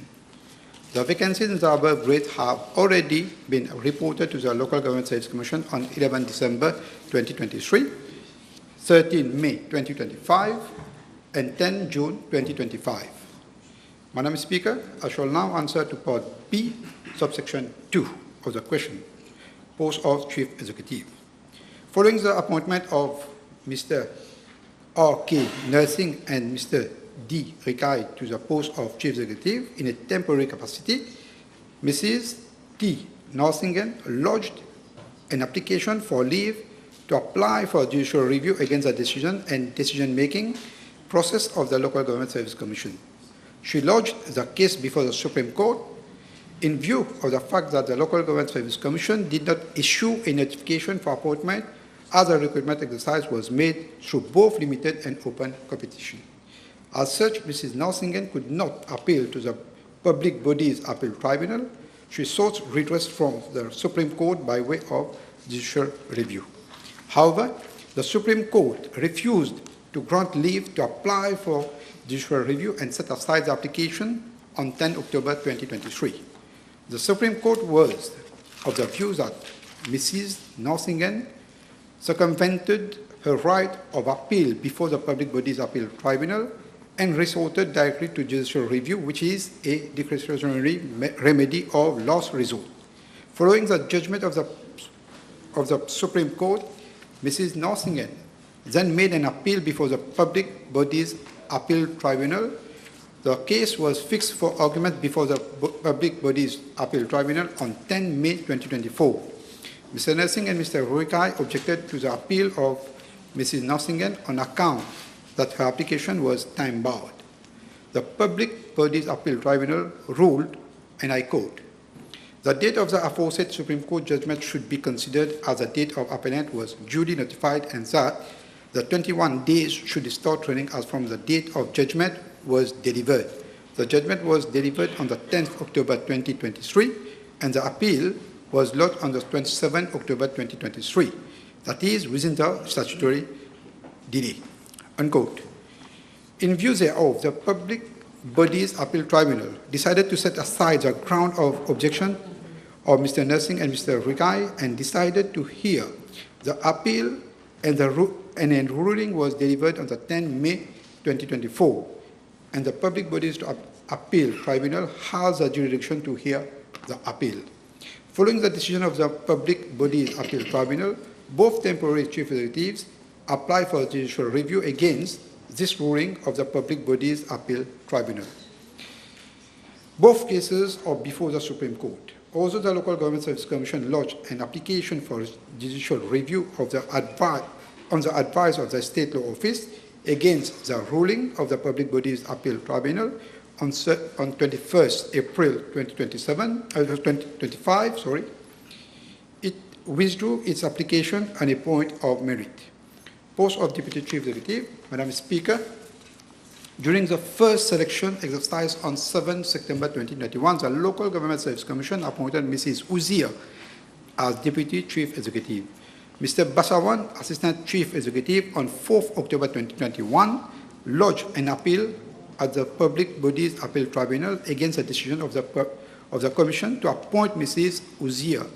The vacancies in the above grades have already been reported to the Local Government Service Commission on 11 December 2023, 13 May 2025, and 10 June 2025. Madam Speaker, I shall now answer to Part B, subsection 2 of the question, post of Chief Executive. Following the appointment of Mr. R.K. Nursing and Mr. D. Rikai to the post of Chief Executive in a temporary capacity, Mrs. T. Norsingen lodged an application for leave to apply for judicial review against the decision and decision-making process of the Local Government Service Commission. She lodged the case before the Supreme Court in view of the fact that the Local Government Service Commission did not issue a notification for appointment as the recruitment exercise was made through both limited and open competition. As such, Mrs. Narsingen could not appeal to the Public Bodies Appeal Tribunal. She sought redress from the Supreme Court by way of judicial review. However, the Supreme Court refused to grant leave to apply for judicial review and set aside the application on 10 October 2023. The Supreme Court was of the view that Mrs. Narsingen circumvented her right of appeal before the Public Bodies Appeal Tribunal and resorted directly to judicial review, which is a discretionary remedy of last resort. Following the judgment of the Supreme Court, Mrs. Narsingen then made an appeal before the Public Bodies Appeal Tribunal. The case was fixed for argument before the Public Bodies Appeal Tribunal on 10 May 2024. Mr. Nursing and Mr. Ruikai objected to the appeal of Mrs. Narsingen on account that her application was time-barred. The Public Bodies Appeal Tribunal ruled, and I quote, "The date of the aforesaid Supreme Court judgment should be considered as the date of appellant was duly notified, and that the 21 days should start running as from the date of judgment was delivered. The judgment was delivered on the 10th October 2023, and the appeal was lodged on the 27th October 2023. That is, within the statutory delay." Unquote. In view thereof, the Public Bodies Appeal Tribunal decided to set aside the ground of objection of Mr. Nursing and Mr. Rigai and decided to hear the appeal, and a ruling was delivered on the 10 May 2024, and the Public Bodies Appeal Tribunal has the jurisdiction to hear the appeal. Following the decision of the Public Bodies Appeal Tribunal, both temporary chief executives apply for judicial review against this ruling of the Public Bodies Appeal Tribunal. Both cases are before the Supreme Court. Although the Local Government Service Commission lodged an application for judicial review of on the advice of the State Law Office against the ruling of the Public Bodies Appeal Tribunal on 21st April 2025, it withdrew its application on a point of merit. Post of Deputy Chief Executive, Madam Speaker, during the first selection exercise on 7 September 2021, the Local Government Service Commission appointed Mrs. Uzia as Deputy Chief Executive. Mr. Basawan, Assistant Chief Executive, on 4th October 2021, lodged an appeal at the Public Bodies Appeal Tribunal against the decision of the Commission to appoint Mrs. Uzia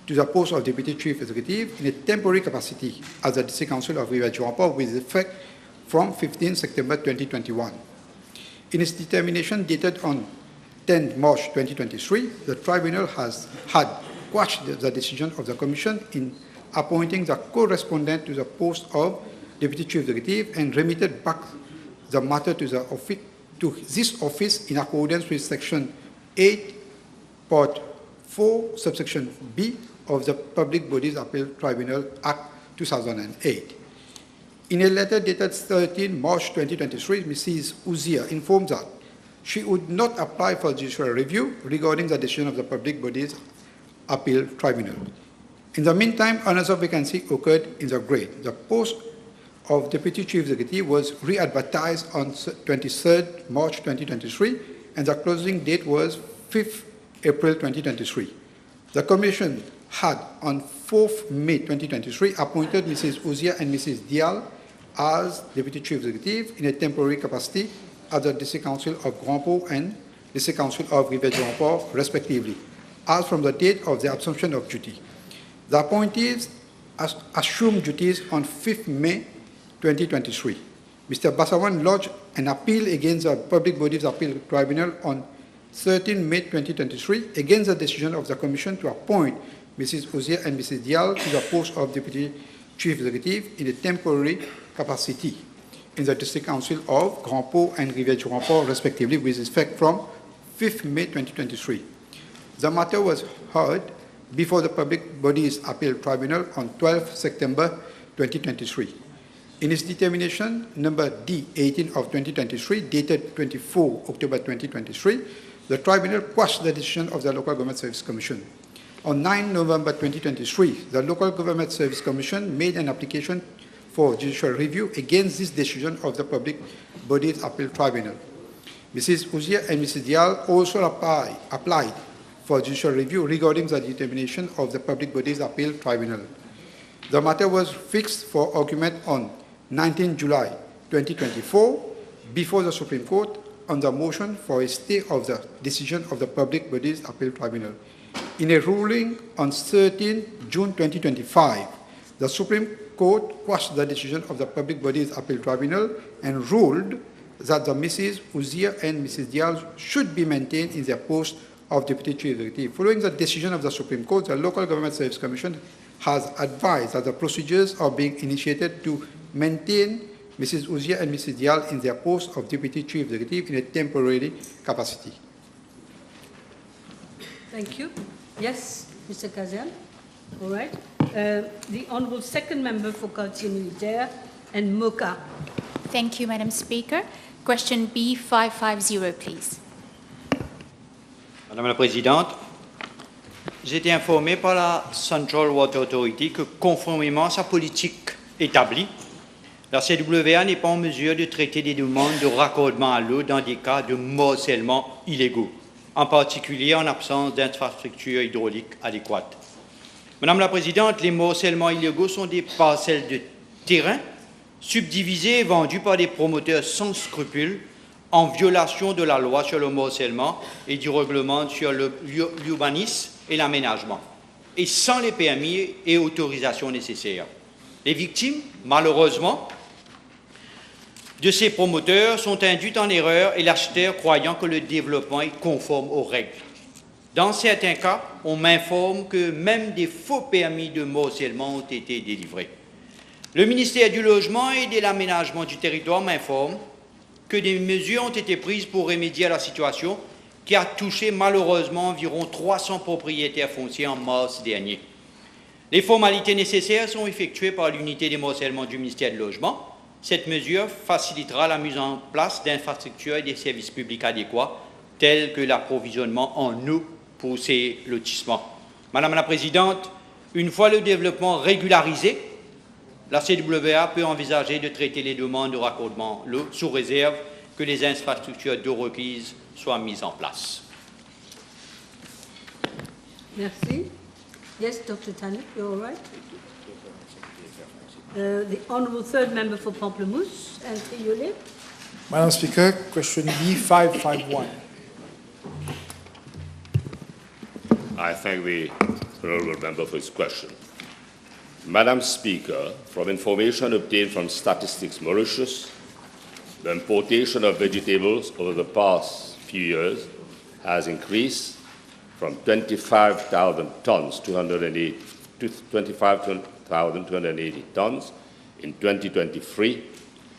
to the post of Deputy Chief Executive in a temporary capacity as the District Council of Rivés with effect from 15 September 2021. In its determination dated on 10 March 2023, the Tribunal had quashed the decision of the Commission in appointing the correspondent to the post of Deputy Chief Executive and remitted back the matter to this office in accordance with Section 8, Part 4, Subsection B of the Public Bodies Appeal Tribunal Act 2008. In a letter dated 13 March 2023, Mrs. Uzia informed that she would not apply for judicial review regarding the decision of the Public Bodies Appeal Tribunal. In the meantime, another vacancy occurred in the grade. The post of Deputy Chief Executive was re-advertised on 23rd March 2023, and the closing date was 5th April 2023. The Commission had, on 4th May 2023, appointed Mrs. Uzia and Mrs. Dial as Deputy Chief Executive in a temporary capacity at the District Council of Grand Port and District Council of Rivés, respectively, as from the date of the assumption of duty. The appointees assumed duties on 5th May 2023. Mr. Basawan lodged an appeal against the Public Bodies Appeal Tribunal on 13 May 2023 against the decision of the Commission to appoint Mrs. Uzia and Mrs. Dial to the post of Deputy Chief Executive in a temporary capacity in the District Council of Grand Port and Rivés, respectively, with effect from 5th May 2023. The matter was heard before the Public Bodies Appeal Tribunal on 12 September 2023. In its determination, number D18 of 2023, dated 24 October 2023, the tribunal quashed the decision of the Local Government Service Commission. On 9 November 2023, the Local Government Service Commission made an application for judicial review against this decision of the Public Bodies Appeal Tribunal. Mrs. Uzia and Mrs. Dial also applied for judicial review regarding the determination of the Public Bodies Appeal Tribunal. The matter was fixed for argument on 19 July 2024 before the Supreme Court on the motion for a stay of the decision of the Public Bodies Appeal Tribunal. In a ruling on 13 June 2025, the Supreme Court quashed the decision of the Public Bodies Appeal Tribunal and ruled that the Mrs. Uzia and Mrs. Dial should be maintained in their post of Deputy Chief Executive. Following the decision of the Supreme Court, the Local Government Service Commission has advised that the procedures are being initiated to maintain Mrs. Uzia and Mrs. Dial in their post of Deputy Chief Executive in a temporary capacity. Thank you. Yes, Mr. Kazian. All right. The Honourable Second Member for Quartier Militaire and Moka. Thank you, Madam Speaker. Question B550, please. Madame la Présidente, j'ai été informé par la Central Water Authority que, conformément à sa politique établie, la CWA n'est pas en mesure de traiter des demandes de raccordement à l'eau dans des cas de morcellement illégaux, en particulier en absence d'infrastructures hydrauliques adéquates. Madame la Présidente, les morcellements illégaux sont des parcelles de terrain subdivisées et vendues par des promoteurs sans scrupules en violation de la loi sur le morcellement et du règlement sur l'urbanisme et l'aménagement, et sans les permis et autorisations nécessaires. Les victimes, malheureusement, de ces promoteurs sont induites en erreur et l'acheteur croyant que le développement est conforme aux règles. Dans certains cas, on m'informe que même des faux permis de morcellement ont été délivrés. Le ministère du Logement et de l'Aménagement du Territoire m'informe que des mesures ont été prises pour remédier à la situation qui a touché malheureusement environ 300 propriétaires fonciers en mars dernier. Les formalités nécessaires sont effectuées par l'unité des morcellements du ministère du Logement. Cette mesure facilitera la mise en place d'infrastructures et des services publics adéquats, tels que l'approvisionnement en eau pour ces lotissements. Madame la Présidente, une fois le développement régularisé, la CWA peut envisager de traiter les demandes de raccordement l'eau sous réserve que les infrastructures d'eau requises soient mises en place. Merci. Yes, Dr. Tanik, you're all right. The Honourable Third Member for Pamplemousse, Entre. Madam Speaker, question B551. I thank the honourable member for his question. Madam Speaker, from information obtained from Statistics Mauritius, the importation of vegetables over the past few years has increased from 25,000 tons, 25,280 tons in 2023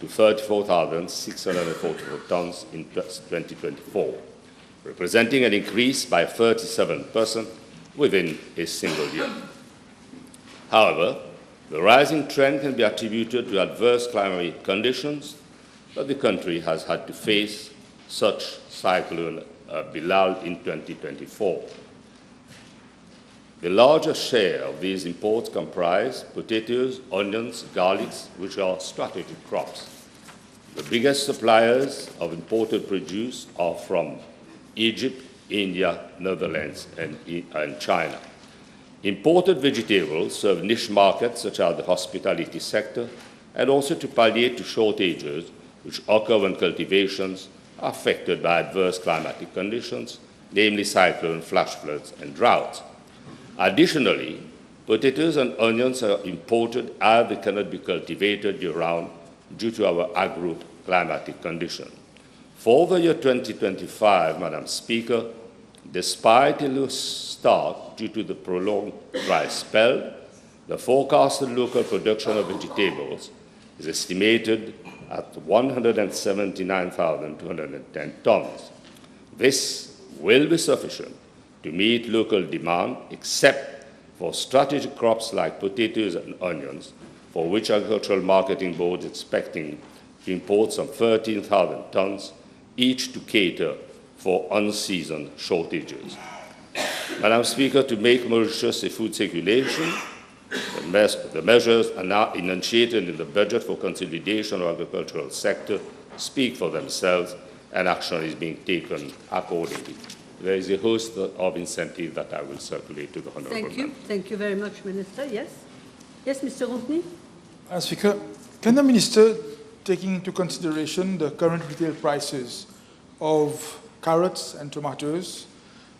to 34,644 tons in 2024, representing an increase by 37% within a single year. However, the rising trend can be attributed to adverse climate conditions that the country has had to face, such Cyclone Bilal in 2024. The larger share of these imports comprise potatoes, onions, garlics, which are strategic crops. The biggest suppliers of imported produce are from Egypt, India, Netherlands, and China. Imported vegetables serve niche markets such as the hospitality sector, and also to palliate to shortages which occur when cultivations are affected by adverse climatic conditions, namely cyclone, flash floods, and droughts. Additionally, potatoes and onions are imported as they cannot be cultivated year-round due to our agro-climatic condition. For the year 2025, Madam Speaker, despite a low start due to the prolonged dry spell, the forecasted local production of vegetables is estimated at 179,210 tons. This will be sufficient to meet local demand, except for strategic crops like potatoes and onions, for which Agricultural Marketing Board is expecting to import some 13,000 tons, each to cater for unseasoned shortages. Madam Speaker, to make Mauritius a food circulation, the measures are now enunciated in the budget for consolidation of the agricultural sector speak for themselves, and action is being taken accordingly. There is a host of incentives that I will circulate to the Honourable Thank you. Member. Thank you very much, Minister. Yes? Yes, Mr. Rodney? Madam Speaker, can the Minister, taking into consideration the current retail prices of carrots and tomatoes,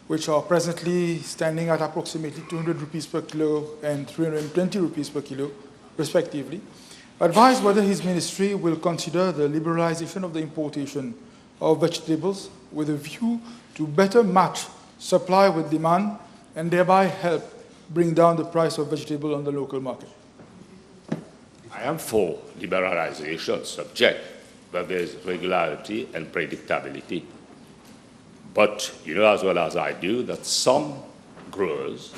which are presently standing at approximately 200 rupees per kilo and 320 rupees per kilo, respectively, advise whether his ministry will consider the liberalization of the importation of vegetables with a view to better match supply with demand and thereby help bring down the price of vegetable on the local market. I am for liberalization, subject where there is regularity and predictability. But you know as well as I do that some growers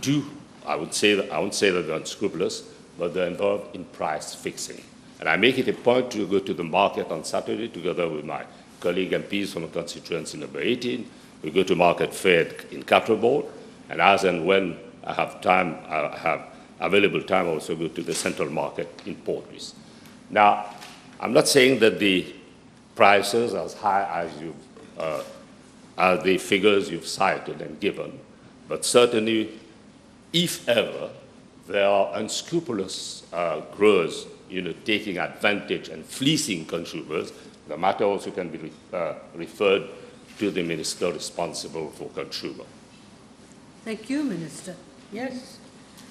do, I won't say that they're unscrupulous, but they're involved in price fixing. And I make it a point to go to the market on Saturday together with my colleague MPs from constituency number 18. We go to market fair in Cattleboard, and as and when I have time, I have available time, I also go to the central market in Port Louis. Now, I'm not saying that the prices are as high as the figures you've cited and given, but certainly, if ever there are unscrupulous growers, taking advantage and fleecing consumers, the matter also can be referred to the minister responsible for consumer. Thank you, Minister. Yes.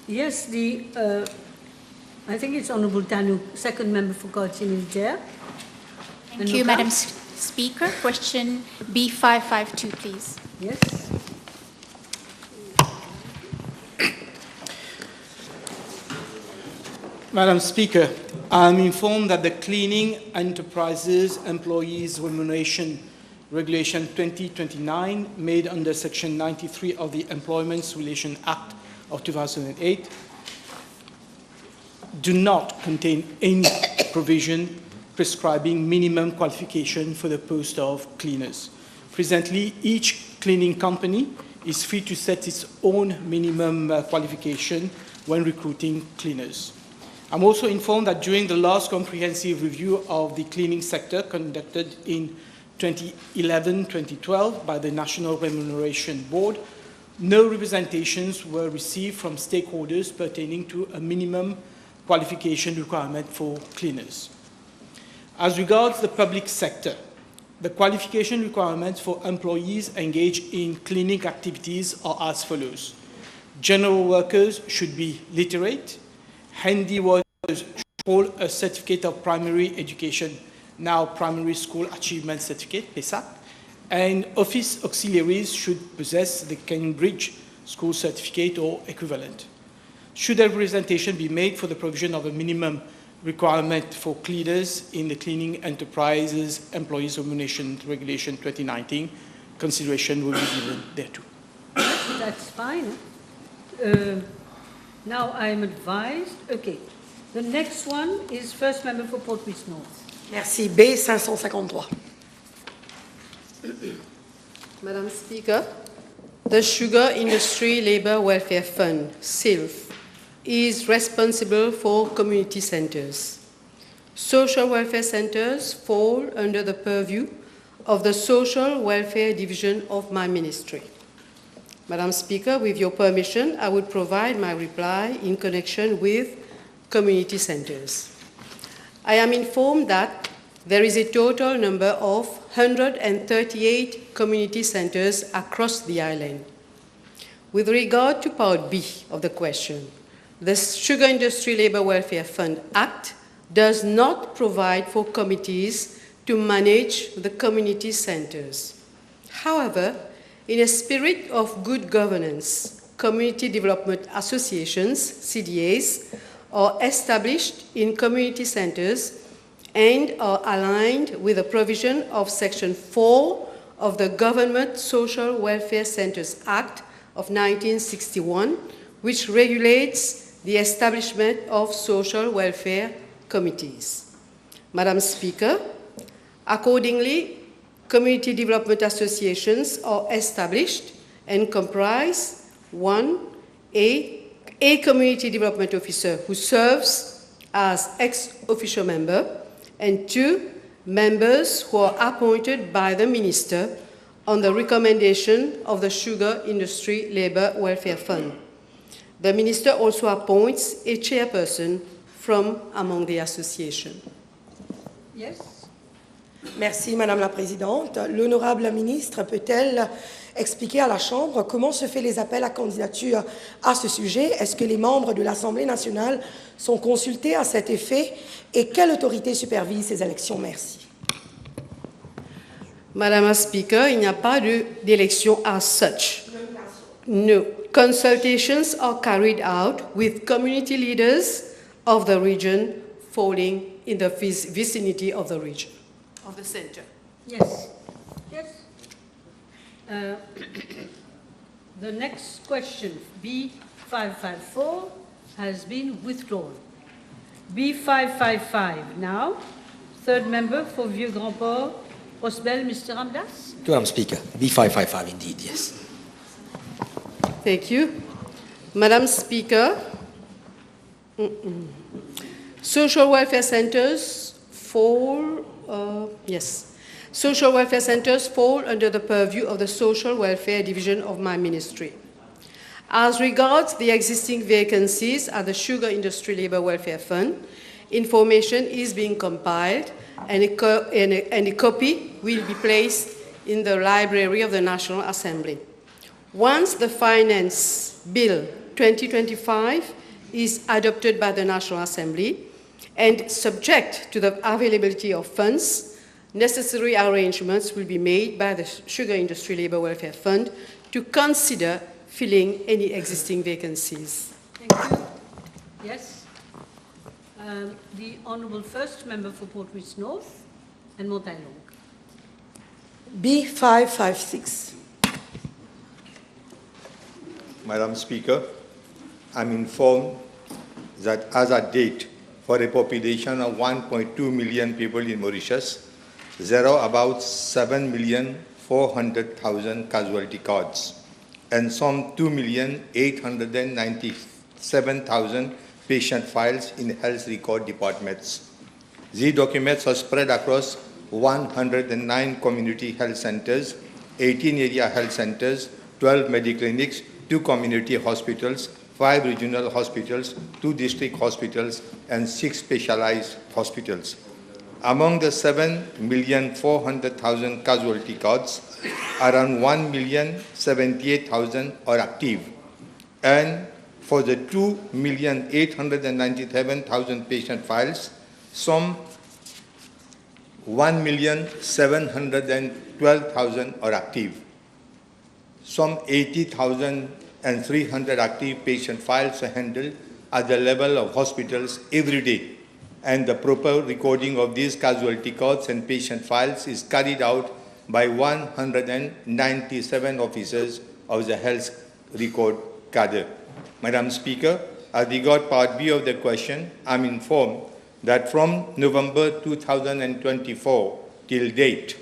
Yes, I think it's Honourable Tanu, second member for Karachi Militaire. Thank you, Madam Speaker. Question B552, please. Yes. Madam Speaker, I am informed that the Cleaning Enterprises Employees Remuneration Regulation 2029, made under Section 93 of the Employment Relations Act of 2008, do not contain any provision prescribing minimum qualification for the post of cleaners. Presently, each cleaning company is free to set its own minimum qualification when recruiting cleaners. I'm also informed that during the last comprehensive review of the cleaning sector conducted in 2011-2012 by the National Remuneration Board, no representations were received from stakeholders pertaining to a minimum qualification requirement for cleaners. As regards the public sector, the qualification requirements for employees engaged in cleaning activities are as follows. General workers should be literate. Handy workers should hold a certificate of primary education, now Primary School Achievement Certificate, PESAC, and office auxiliaries should possess the Cambridge School Certificate or equivalent. Should a representation be made for the provision of a minimum requirement for cleaners in the Cleaning Enterprises Employees Remuneration Regulation 2019, consideration will be given thereto. That's fine. Now I am advised. Okay. The next one is first member for Port Louis North. Merci. B553. Madam Speaker, the Sugar Industry Labour Welfare Fund, SILF, is responsible for community centres. Social welfare centres fall under the purview of the Social Welfare Division of my ministry. Madam Speaker, with your permission, I would provide my reply in connection with community centres. I am informed that there is a total number of 138 community centres across the island. With regard to Part B of the question, the Sugar Industry Labour Welfare Fund Act does not provide for committees to manage the community centres. However, in a spirit of good governance, community development associations, CDAs, are established in community centres and are aligned with the provision of Section 4 of the Government Social Welfare Centres Act of 1961, which regulates the establishment of social welfare committees. Madam Speaker, accordingly, community development associations are established and comprise 1. A community development officer who serves as ex-officio member, and 2. members who are appointed by the minister on the recommendation of the Sugar Industry Labour Welfare Fund. The minister also appoints a chairperson from among the association. Yes. Merci, Madame la Présidente. L'honorable ministre peut-elle expliquer à la Chambre comment se fait les appels à candidature à ce sujet? Est-ce que les membres de l'Assemblée nationale sont consultés à cet effet? Et quelle autorité supervise ces élections? Merci. Madame la Speaker, il n'y a pas d'élection as such. No. Consultations are carried out with community leaders of the region falling in the vicinity of the region, of the center. Yes. Yes. The next question, B554, has been withdrawn. B555 now. Third member for Vieux-Grand-Port, Osbel, Mr. Ramdas. Madam Speaker, B555 indeed, yes. Thank you. Madam Speaker, social welfare centers fall, social welfare centers fall under the purview of the Social Welfare Division of my ministry. As regards the existing vacancies at the Sugar Industry Labour Welfare Fund, information is being compiled and a copy will be placed in the library of the National Assembly. Once the Finance Bill 2025 is adopted by the National Assembly and subject to the availability of funds, necessary arrangements will be made by the Sugar Industry Labour Welfare Fund to consider filling any existing vacancies. Thank you. Yes. The Honourable First Member for Port Louis North and Montagnard. B556. Madam Speaker, I'm informed that as at date, for a population of 1.2 million people in Mauritius, there are about 7,400,000 casualty cards and some 2,897,000 patient files in health record departments. These documents are spread across 109 community health centers, 18 area health centers, 12 mediclinics, 2 community hospitals, 5 regional hospitals, 2 district hospitals, and 6 specialized hospitals. Among the 7,400,000 casualty cards, around 1,078,000 are active. And for the 2,897,000 patient files, some 1,712,000 are active. Some 80,300 active patient files are handled at the level of hospitals every day, and the proper recording of these casualty cards and patient files is carried out by 197 officers of the health record cadre. Madam Speaker, as regard Part B of the question, I am informed that from November 2024 till date,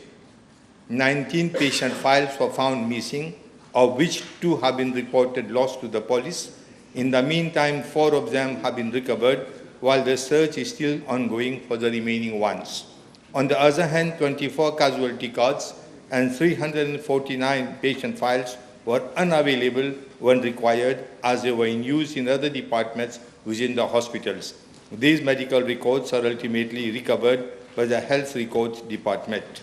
19 patient files were found missing, of which 2 have been reported lost to the police. In the meantime, 4 of them have been recovered, while the search is still ongoing for the remaining ones. On the other hand, 24 casualty cards and 349 patient files were unavailable when required, as they were in use in other departments within the hospitals. These medical records are ultimately recovered by the Health Records Department.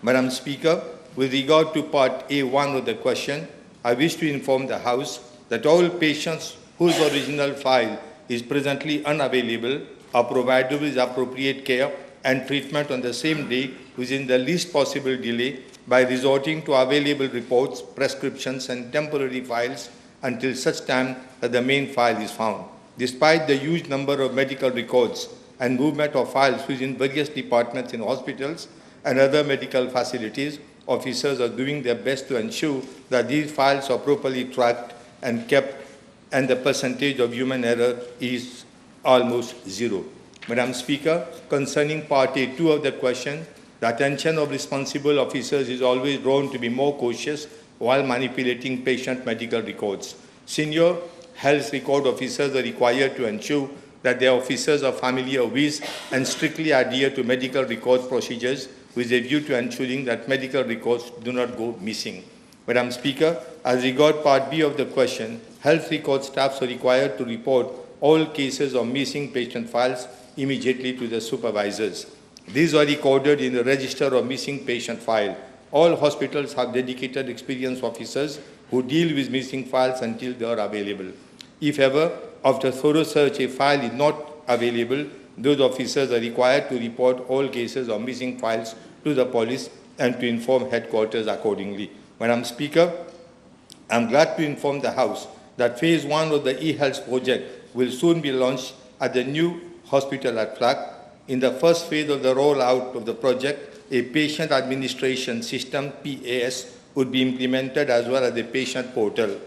Madam Speaker, with regard to Part A1 of the question, I wish to inform the House that all patients whose original file is presently unavailable are provided with appropriate care and treatment on the same day within the least possible delay by resorting to available reports, prescriptions, and temporary files until such time that the main file is found. Despite the huge number of medical records and movement of files within various departments in hospitals and other medical facilities, officers are doing their best to ensure that these files are properly tracked and kept and the percentage of human error is almost zero. Madam Speaker, concerning Part A2 of the question, the attention of responsible officers is always drawn to be more cautious while manipulating patient medical records. Senior health record officers are required to ensure that their officers are familiar with and strictly adhere to medical records procedures with a view to ensuring that medical records do not go missing. Madam Speaker, as regards Part B of the question, health record staffs are required to report all cases of missing patient files immediately to the supervisors. These are recorded in the register of missing patient file. All hospitals have dedicated experienced officers who deal with missing files until they are available. If ever, after thorough search, a file is not available, those officers are required to report all cases of missing files to the police and to inform headquarters accordingly. Madam Speaker, I am glad to inform the House that Phase 1 of the e-health project will soon be launched at the new hospital at Flag. In the first phase of the rollout of the project, a patient administration system, PAS, would be implemented as well as a patient portal.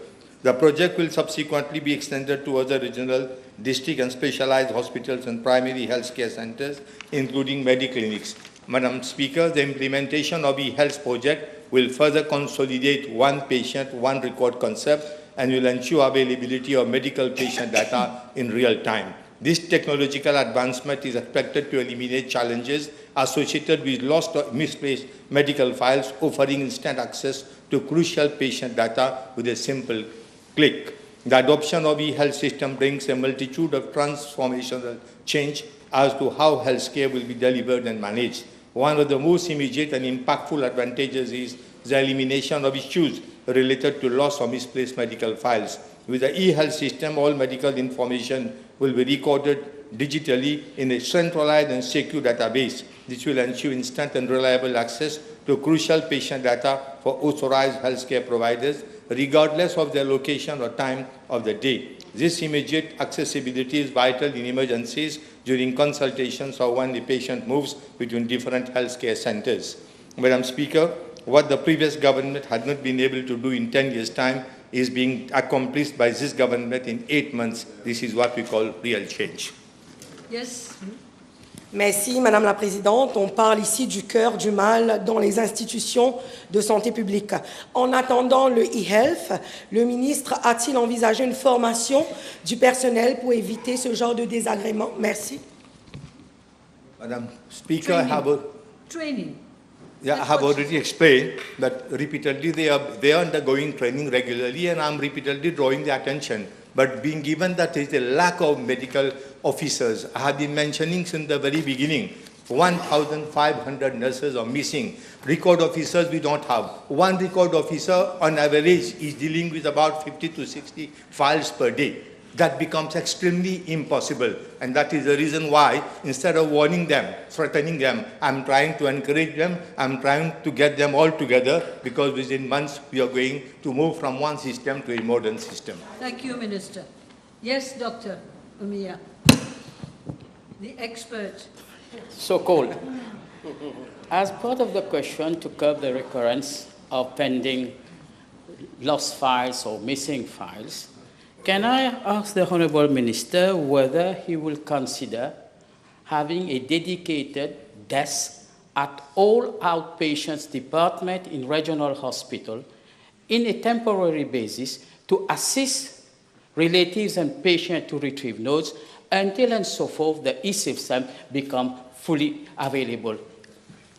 The project will subsequently be extended to other regional, district and specialized hospitals and primary health care centers, including mediclinics. Madam Speaker, the implementation of e-health project will further consolidate one patient, one record concept and will ensure availability of medical patient data in real time. This technological advancement is expected to eliminate challenges associated with lost or misplaced medical files, offering instant access to crucial patient data with a simple click. The adoption of e-health system brings a multitude of transformational change as to how healthcare will be delivered and managed. One of the most immediate and impactful advantages is the elimination of issues related to loss or misplaced medical files. With the e-health system, all medical information will be recorded digitally in a centralized and secure database. This will ensure instant and reliable access to crucial patient data for authorized healthcare providers, regardless of their location or time of the day. This immediate accessibility is vital in emergencies during consultations or when the patient moves between different healthcare centers. Madam Speaker, what the previous government had not been able to do in 10 years' time is being accomplished by this government in 8 months. This is what we call real change. Yes. Merci, Madame la Présidente. On parle ici du cœur du mal dans les institutions de santé publique. En attendant le e-health, le ministre a-t-il envisagé une formation du personnel pour éviter ce genre de désagrément? Merci. Madam Speaker, Training. Yeah, I have already explained that repeatedly they are undergoing training regularly, and I'm repeatedly drawing the attention. But being given that there is a lack of medical officers, I have been mentioning since the very beginning, 1,500 nurses are missing. Record officers we don't have. One record officer on average is dealing with about 50 to 60 files per day. That becomes extremely impossible. And that is the reason why, instead of warning them, threatening them, I'm trying to encourage them, I'm trying to get them all together, because within months we are going to move from one system to a modern system. Thank you, Minister. Yes, Dr. Umia, the expert. So-called. As part of the question to curb the recurrence of pending lost files or missing files, can I ask the Honourable Minister whether he will consider having a dedicated desk at all outpatients department in regional hospital in a temporary basis to assist relatives and patients to retrieve notes until and so forth the e-system become fully available?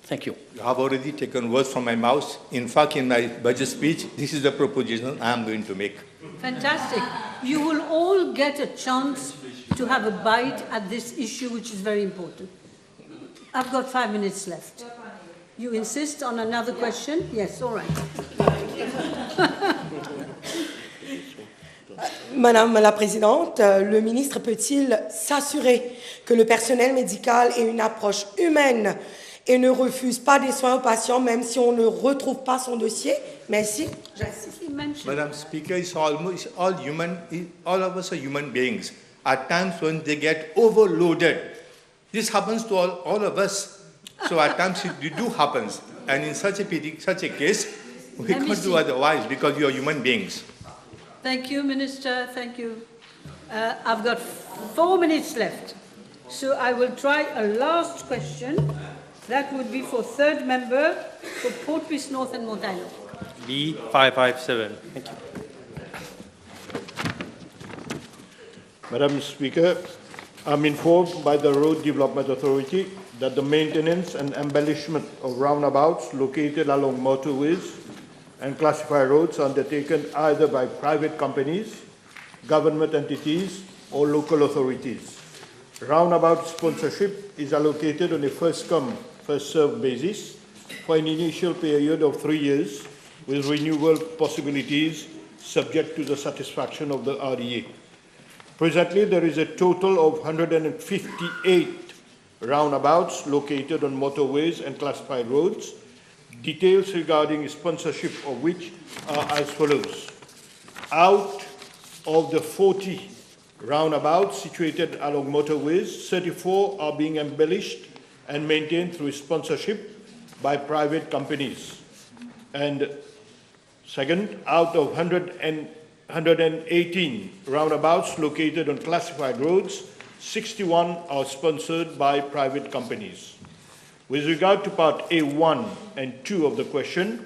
Thank you. You have already taken words from my mouth. In fact, in my budget speech, this is the proposition I am going to make. Fantastic. You will all get a chance to have a bite at this issue, which is very important. I've got 5 minutes left. You insist on another question? Yes, all right. Madame la Présidente, le ministre peut-il s'assurer que le personnel médical ait une approche humaine et ne refuse pas des soins aux patients, même si on ne retrouve pas son dossier? Merci. Madam Speaker, it's all human. All of us are human beings. At times when they get overloaded, this happens to all of us. So at times it do happens, and in such a case, we can't do otherwise because we are human beings. Thank you, Minister. Thank you. I've got 4 minutes left. So I will try a last question. That would be for third member for Port-Puisse North and Montagnard. B557. Thank you. Madam Speaker, I'm informed by the Road Development Authority that the maintenance and embellishment of roundabouts located along motorways and classified roads are undertaken either by private companies, government entities, or local authorities. Roundabout sponsorship is allocated on a first-come, first-served basis for an initial period of 3 years with renewal possibilities subject to the satisfaction of the RDA. Presently, there is a total of 158 roundabouts located on motorways and classified roads, details regarding sponsorship of which are as follows. Out of the 40 roundabouts situated along motorways, 34 are being embellished and maintained through sponsorship by private companies. And second, out of 118 roundabouts located on classified roads, 61 are sponsored by private companies. With regard to part A1 and 2 of the question,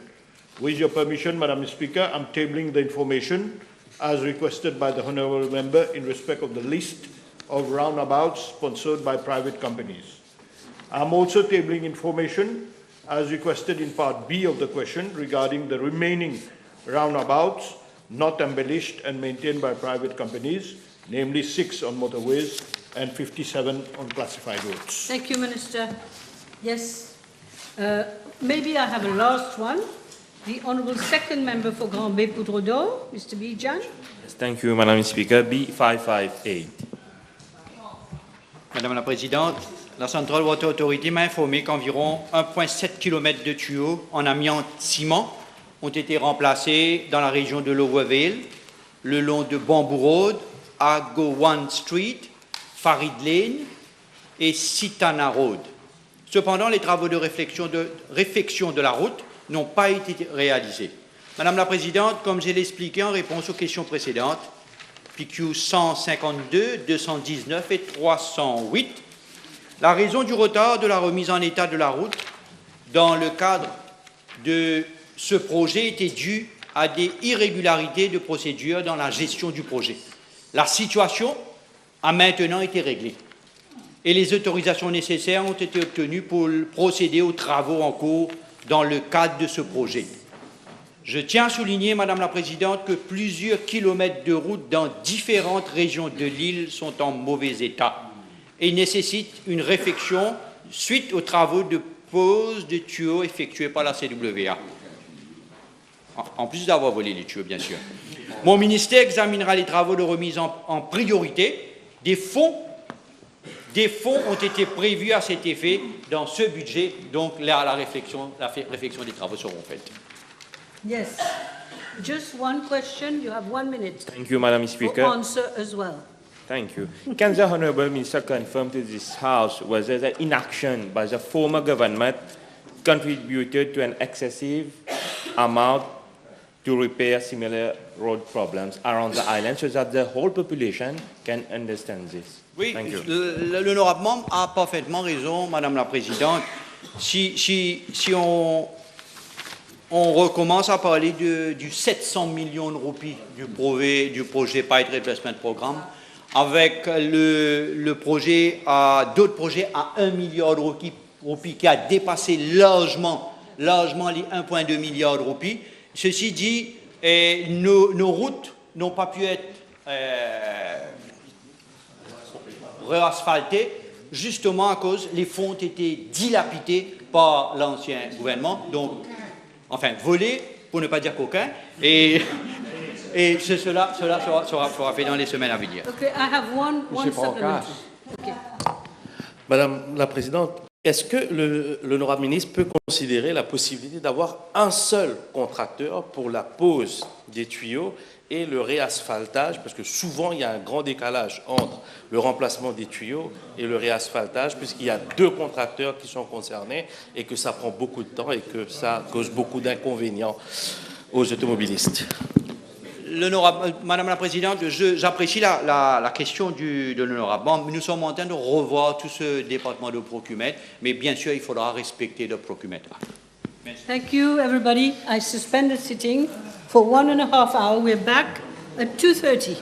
with your permission, Madam Speaker, I'm tabling the information as requested by the Honourable Member in respect of the list of roundabouts sponsored by private companies. I'm also tabling information as requested in part B of the question regarding the remaining roundabouts not embellished and maintained by private companies, namely 6 on motorways and 57 on classified roads. Thank you, Minister. Yes. Maybe I have a last one. The Honourable Second Member for Grand Bay Poudre d'Or, Mr. Bijan. Yes, thank you, Madam Speaker. B558. Madame la Présidente, la Central Water Authority m'a informé qu'environ 1,7 km de tuyaux en amiante ciment ont été remplacés dans la région de Lowerville, le long de Bamboo Road, Agowan Street, Farid Lane et Sitana Road. Cependant, les travaux de réfection de la route n'ont pas été réalisés. Madame la Présidente, comme je l'ai expliqué en réponse aux questions précédentes, PQ 152, 219 et 308, la raison du retard de la remise en état de la route dans le cadre de ce projet était due à des irrégularités de procédure dans la gestion du projet. La situation a maintenant été réglée et les autorisations nécessaires ont été obtenues pour procéder aux travaux en cours dans le cadre de ce projet. Je tiens à souligner, Madame la Présidente, que plusieurs kilomètres de route dans différentes régions de l'île sont en mauvais état et nécessitent une réfection suite aux travaux de pose de tuyaux effectués par la CWA. En plus d'avoir volé les tuyaux, bien sûr. Mon ministère examinera les travaux de remise en priorité. Des fonds ont été prévus à cet effet dans ce budget, donc la réflexion des travaux seront faites. Yes. Just one question. You have 1 minute. Thank you, Madam Speaker. For answer as well. Thank you. Can the Honourable Minister confirm to this House whether the inaction by the former government contributed to an excessive amount to repair similar road problems around the island so that the whole population can understand this? Oui, l'honorable membre a parfaitement raison, Madame la Présidente. Si on recommence à parler du 700 millions de roupies du projet Pipe Replacement Programme, avec le projet d'autres projets à 1 milliard de roupies qui a dépassé largement les 1,2 milliard de roupies. Ceci dit, nos routes n'ont pas pu être réasphaltées justement à cause les fonds ont été dilapidés par l'ancien gouvernement, donc enfin volés pour ne pas dire coquins, et cela sera fait dans les semaines à venir. Okay, I have one supplement. Okay. Madame la Présidente, est-ce que l'honorable ministre peut considérer la possibilité d'avoir un seul contracteur pour la pose des tuyaux et le réasphaltage, parce que souvent il y a un grand décalage entre le remplacement des tuyaux et le réasphaltage, puisqu'il y a 2 contracteurs qui sont concernés et que ça prend beaucoup de temps et que ça cause beaucoup d'inconvénients aux automobilistes. Madame la Présidente, j'apprécie la question de l'honorable. Bon, nous sommes en train de revoir tout ce département de procurement, mais bien sûr, il faudra respecter le procurement. Thank you, everybody. I suspend the sitting for 1.5 hours. We're back at 2:30.